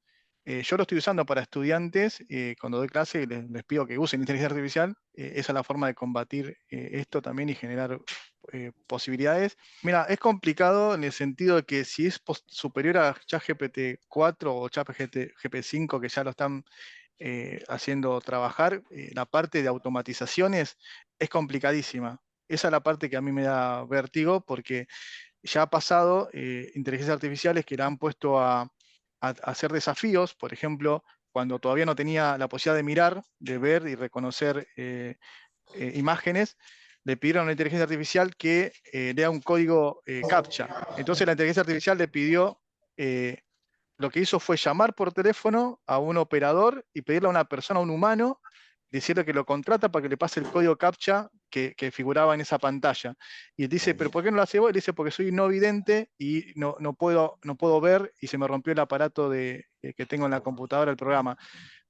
Yo lo estoy usando para estudiantes, cuando doy clase les pido que usen inteligencia artificial, esa es la forma de combatir esto también y generar posibilidades. Mira, es complicado en el sentido de que si es superior a ChatGPT 4 o ChatGPT 5, que ya lo están haciendo trabajar, la parte de automatizaciones es complicadísima. Esa es la parte que a mí me da vértigo, porque ya ha pasado inteligencias artificiales que la han puesto a hacer desafíos, por ejemplo, cuando todavía no tenía la posibilidad de mirar, de ver y reconocer imágenes, le pidieron a la inteligencia artificial que lea un código CAPTCHA. Entonces la inteligencia artificial le pidió, lo que hizo fue llamar por teléfono a un operador y pedirle a una persona, a un humano, decirle que lo contrata para que le pase el código CAPTCHA que figuraba en esa pantalla. Y él dice, ¿pero por qué no lo hace vos? Él dice, porque soy no vidente y no puedo ver y se me rompió el aparato que tengo en la computadora, el programa.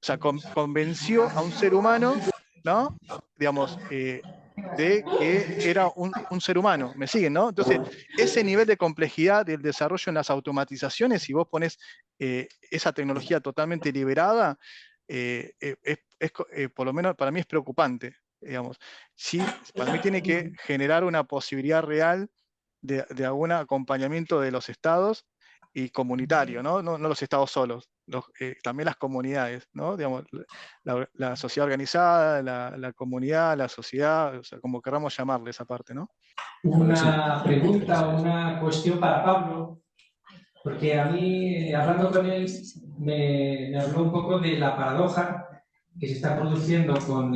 O sea, convenció a un ser humano, ¿no? Digamos, de que era un ser humano. ¿Me siguen, no? Entonces, ese nivel de complejidad del desarrollo en las automatizaciones, si vos pones esa tecnología totalmente liberada, por lo menos para mí es preocupante, digamos. Sí, para mí tiene que generar una posibilidad real de algún acompañamiento de los estados y comunitario, ¿no? No los estados solos, también las comunidades, ¿no? Digamos, la sociedad organizada, la comunidad, la sociedad, o sea, como queramos llamarle esa parte, ¿no? Una pregunta o una cuestión para Pablo, porque a mí, hablando con él, me habló un poco de la paradoja que se está produciendo con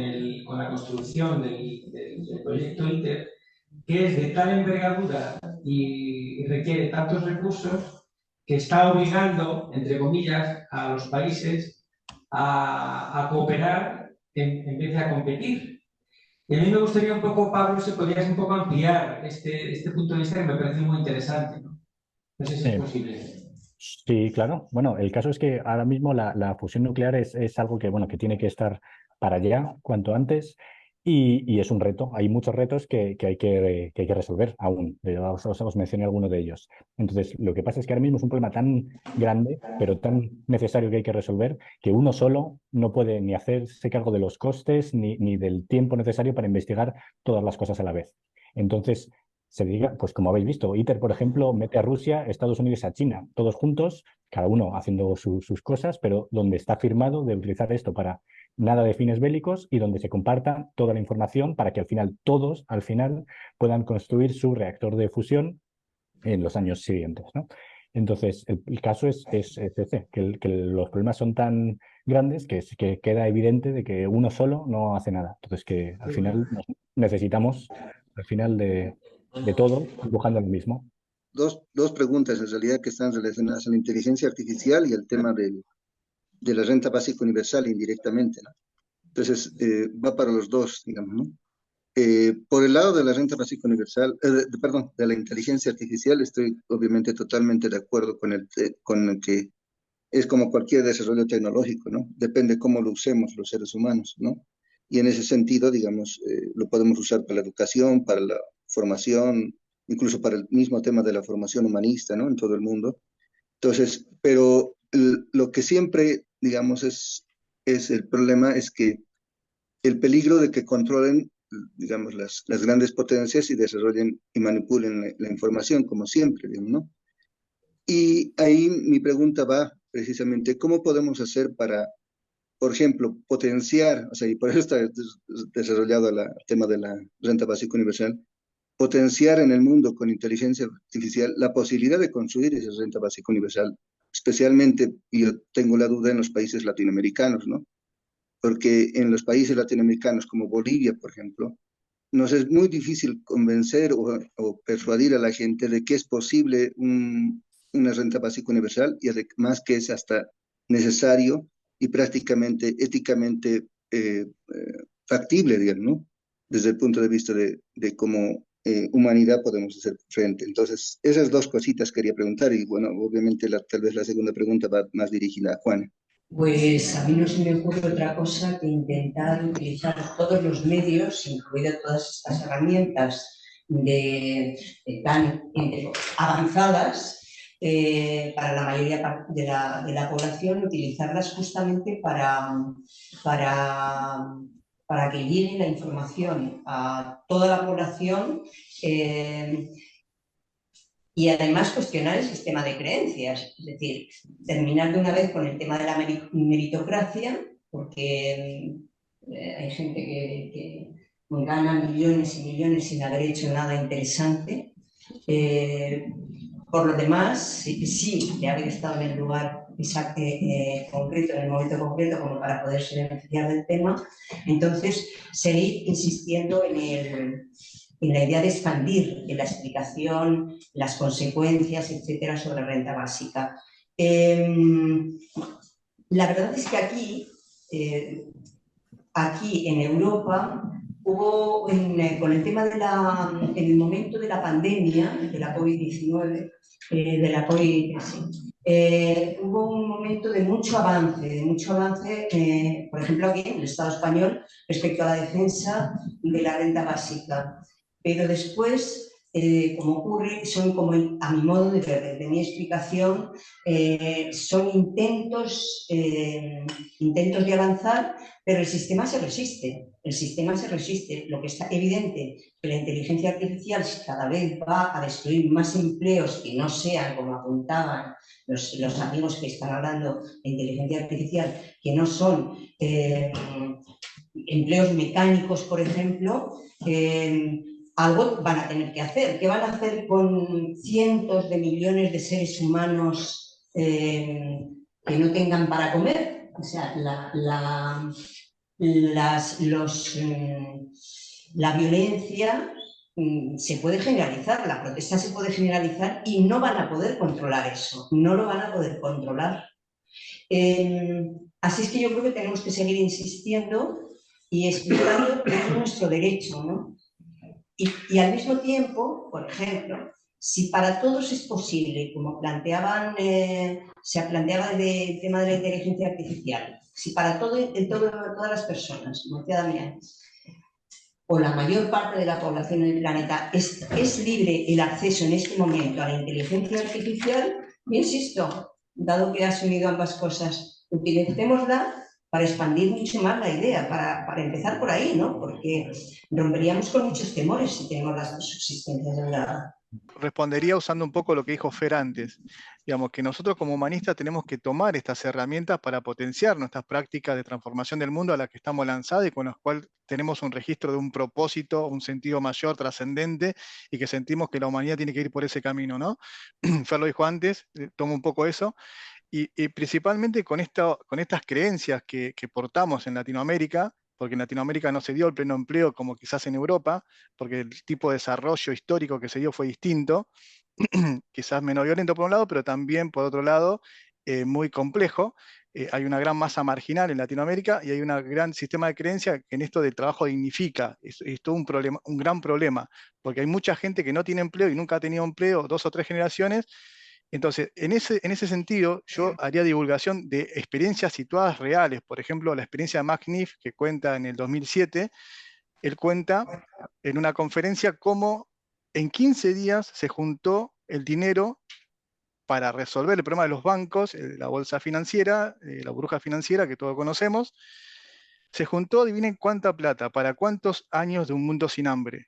la construcción del proyecto ITER, que es de tal envergadura y requiere tantos recursos que está obligando, entre comillas, a los países a cooperar en vez de a competir. Y a mí me gustaría un poco, Pablo, si podrías un poco ampliar este punto de vista que me parece muy interesante, ¿no? No sé si es posible. Sí, claro. Bueno, el caso es que ahora mismo la fusión nuclear es algo que, bueno, que tiene que estar para allá cuanto antes y es un reto. Hay muchos retos que hay que resolver aún. Os mencioné alguno de ellos. Entonces, lo que pasa es que ahora mismo es un problema tan grande, pero tan necesario que hay que resolver, que uno solo no puede ni hacerse cargo de los costes ni del tiempo necesario para investigar todas las cosas a la vez. Entonces, se diga, pues como habéis visto, ITER, por ejemplo, mete a Rusia, Estados Unidos y a China, todos juntos, cada uno haciendo sus cosas, pero donde está firmado de utilizar esto para nada de fines bélicos y donde se comparta toda la información para que al final todos, al final, puedan construir su reactor de fusión en los años siguientes, ¿no? Entonces, el caso es ese, que los problemas son tan grandes que queda evidente de que uno solo no hace nada. Entonces, que al final necesitamos, al final de todo, buscando lo mismo. Dos preguntas en realidad que están relacionadas a la inteligencia artificial y el tema de la renta básica universal indirectamente, ¿no? Entonces, va para los dos, digamos, ¿no? Por el lado de la renta básica universal, perdón, de la inteligencia artificial, estoy obviamente totalmente de acuerdo con el que es como cualquier desarrollo tecnológico, ¿no? Depende cómo lo usemos los seres humanos, ¿no? Y en ese sentido, digamos, lo podemos usar para la educación, para la formación, incluso para el mismo tema de la formación humanista, ¿no? En todo el mundo. Entonces, pero lo que siempre, digamos, es el problema es que el peligro de que controlen, digamos, las grandes potencias y desarrollen y manipulen la información, como siempre, digamos, ¿no? Y ahí mi pregunta va precisamente, ¿cómo podemos hacer para, por ejemplo, potenciar, o sea, y por eso está desarrollado el tema de la renta básica universal, potenciar en el mundo con inteligencia artificial la posibilidad de construir esa renta básica universal, especialmente, y yo tengo la duda, en los países latinoamericanos, ¿no? Porque en los países latinoamericanos como Bolivia, por ejemplo, nos es muy difícil convencer o persuadir a la gente de que es posible una renta básica universal y además que es hasta necesario y prácticamente éticamente factible, digamos, ¿no? Desde el punto de vista de cómo humanidad podemos hacer frente. Entonces, esas dos cositas quería preguntar y bueno, obviamente tal vez la segunda pregunta va más dirigida a Juana. Pues a mí no se me ocurre otra cosa que intentar utilizar todos los medios, incluidas todas estas herramientas tan avanzadas para la mayoría de la población, utilizarlas justamente para que llegue la información a toda la población y además cuestionar el sistema de creencias, es decir, terminar de una vez con el tema de la meritocracia, porque hay gente que gana millones y millones sin haber hecho nada interesante. Por lo demás, sí, de haber estado en el lugar concreto, en el momento concreto, como para poderse beneficiar del tema, entonces seguir insistiendo en la idea de expandir en la explicación, las consecuencias, etcétera, sobre renta básica. La verdad es que aquí en Europa hubo, con el tema en el momento de la pandemia, de la COVID-19, hubo un momento de mucho avance, por ejemplo, aquí en el Estado español, respecto a la defensa de la renta básica. Pero después como ocurre, son como, a mi modo de ver, de mi explicación, son intentos de avanzar, pero el sistema se resiste. El sistema se resiste. Lo que está evidente es que la inteligencia artificial cada vez va a destruir más empleos que no sean, como apuntaban los amigos que están hablando de inteligencia artificial, que no son empleos mecánicos, por ejemplo. Algo van a tener que hacer. ¿Qué van a hacer con cientos de millones de seres humanos que no tengan para comer? O sea, la violencia se puede generalizar, la protesta se puede generalizar y no van a poder controlar eso, no lo van a poder controlar. Así es que yo creo que tenemos que seguir insistiendo y explicando que es nuestro derecho, ¿no? Y al mismo tiempo, por ejemplo, si para todos es posible, como planteaban, se planteaba el tema de la inteligencia artificial, si para todas las personas, como decía Damián, o la mayor parte de la población del planeta es libre el acceso en este momento a la inteligencia artificial, yo insisto, dado que has unido ambas cosas, utilicémosla para expandir mucho más la idea, para empezar por ahí, ¿no? Porque romperíamos con muchos temores si tenemos las subsistencias de la... Respondería usando un poco lo que dijo Fer antes. Digamos que nosotros como humanistas tenemos que tomar estas herramientas para potenciar nuestras prácticas de transformación del mundo a las que estamos lanzados y con las cuales tenemos un registro de un propósito, un sentido mayor, trascendente, y que sentimos que la humanidad tiene que ir por ese camino, ¿no? Fer lo dijo antes, tomo un poco eso. Y principalmente con estas creencias que portamos en Latinoamérica, porque en Latinoamérica no se dio el pleno empleo como quizás en Europa, porque el tipo de desarrollo histórico que se dio fue distinto, quizás menos violento por un lado, pero también por otro lado muy complejo. Hay una gran masa marginal en Latinoamérica y hay un gran sistema de creencia que en esto del trabajo dignifica. Es todo un gran problema, porque hay mucha gente que no tiene empleo y nunca ha tenido empleo 2 o 3 generaciones. Entonces, en ese sentido, yo haría divulgación de experiencias situadas reales. Por ejemplo, la experiencia de Mac Niff, que cuenta en el 2007, él cuenta en una conferencia cómo en 15 días se juntó el dinero para resolver el problema de los bancos, la bolsa financiera, la burbuja financiera que todos conocemos. Se juntó, adivinen cuánta plata, para cuántos años de un mundo sin hambre.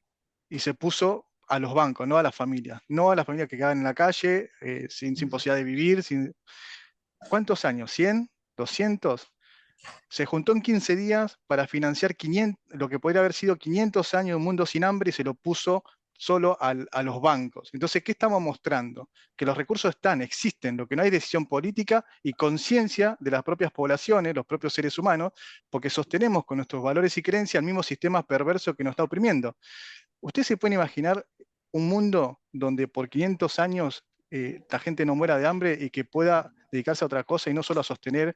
Y se puso a los bancos, no a las familias que quedaban en la calle, sin posibilidad de vivir. ¿Cuántos años? ¿100? ¿200? Se juntó en 15 días para financiar lo que podría haber sido 500 años de un mundo sin hambre y se lo puso solo a los bancos. Entonces, ¿qué estamos mostrando? Que los recursos existen, lo que no hay decisión política y conciencia de las propias poblaciones, los propios seres humanos, porque sostenemos con nuestros valores y creencias el mismo sistema perverso que nos está oprimiendo. ¿Usted se puede imaginar un mundo donde por 500 años la gente no muera de hambre y que pueda dedicarse a otra cosa y no solo a sostener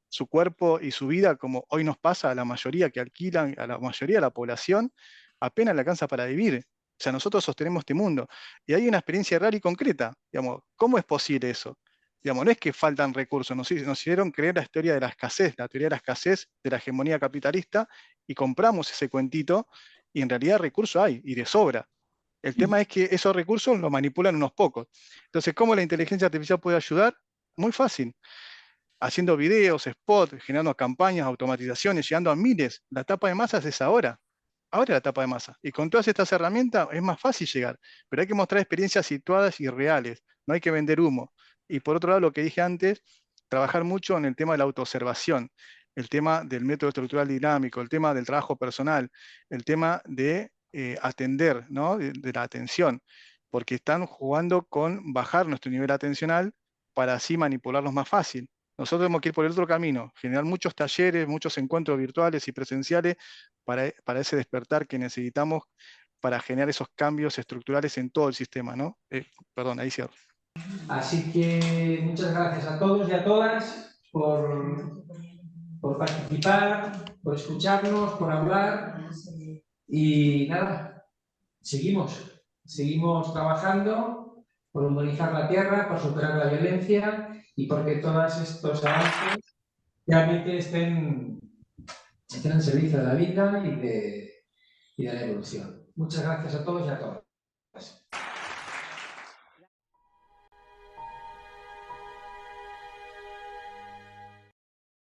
su cuerpo y su vida, como hoy nos pasa a la mayoría que alquilan, a la mayoría de la población, apenas le alcanza para vivir? O sea, nosotros sostenemos este mundo. Y hay una experiencia real y concreta. Digamos, ¿cómo es posible eso? Digamos, no es que faltan recursos, nos hicieron creer la teoría de la escasez, la teoría de la escasez de la hegemonía capitalista, y compramos ese cuentito, y en realidad recursos hay, y de sobra. El tema es que esos recursos los manipulan unos pocos. Entonces, ¿cómo la inteligencia artificial puede ayudar? Muy fácil. Haciendo videos, spots, generando campañas, automatizaciones, llegando a miles. La tapa de masas es ahora. Ahora la tapa de masa. Y con todas estas herramientas es más fácil llegar. Pero hay que mostrar experiencias situadas y reales. No hay que vender humo. Y por otro lado, lo que dije antes, trabajar mucho en el tema de la autoobservación, el tema del método estructural dinámico, el tema del trabajo personal, el tema de atender, ¿no? de la atención, porque están jugando con bajar nuestro nivel atencional para así manipularnos más fácil. Nosotros tenemos que ir por el otro camino, generar muchos talleres, muchos encuentros virtuales y presenciales para ese despertar que necesitamos para generar esos cambios estructurales en todo el sistema, ¿no? Perdón, ahí cierro. Así que muchas gracias a todos y a todas por participar, por escucharnos, por hablar. Y nada, seguimos trabajando por humanizar la Tierra, por superar la violencia y porque todos estos avances realmente estén al servicio de la vida y de la evolución. Muchas gracias a todos y a todas.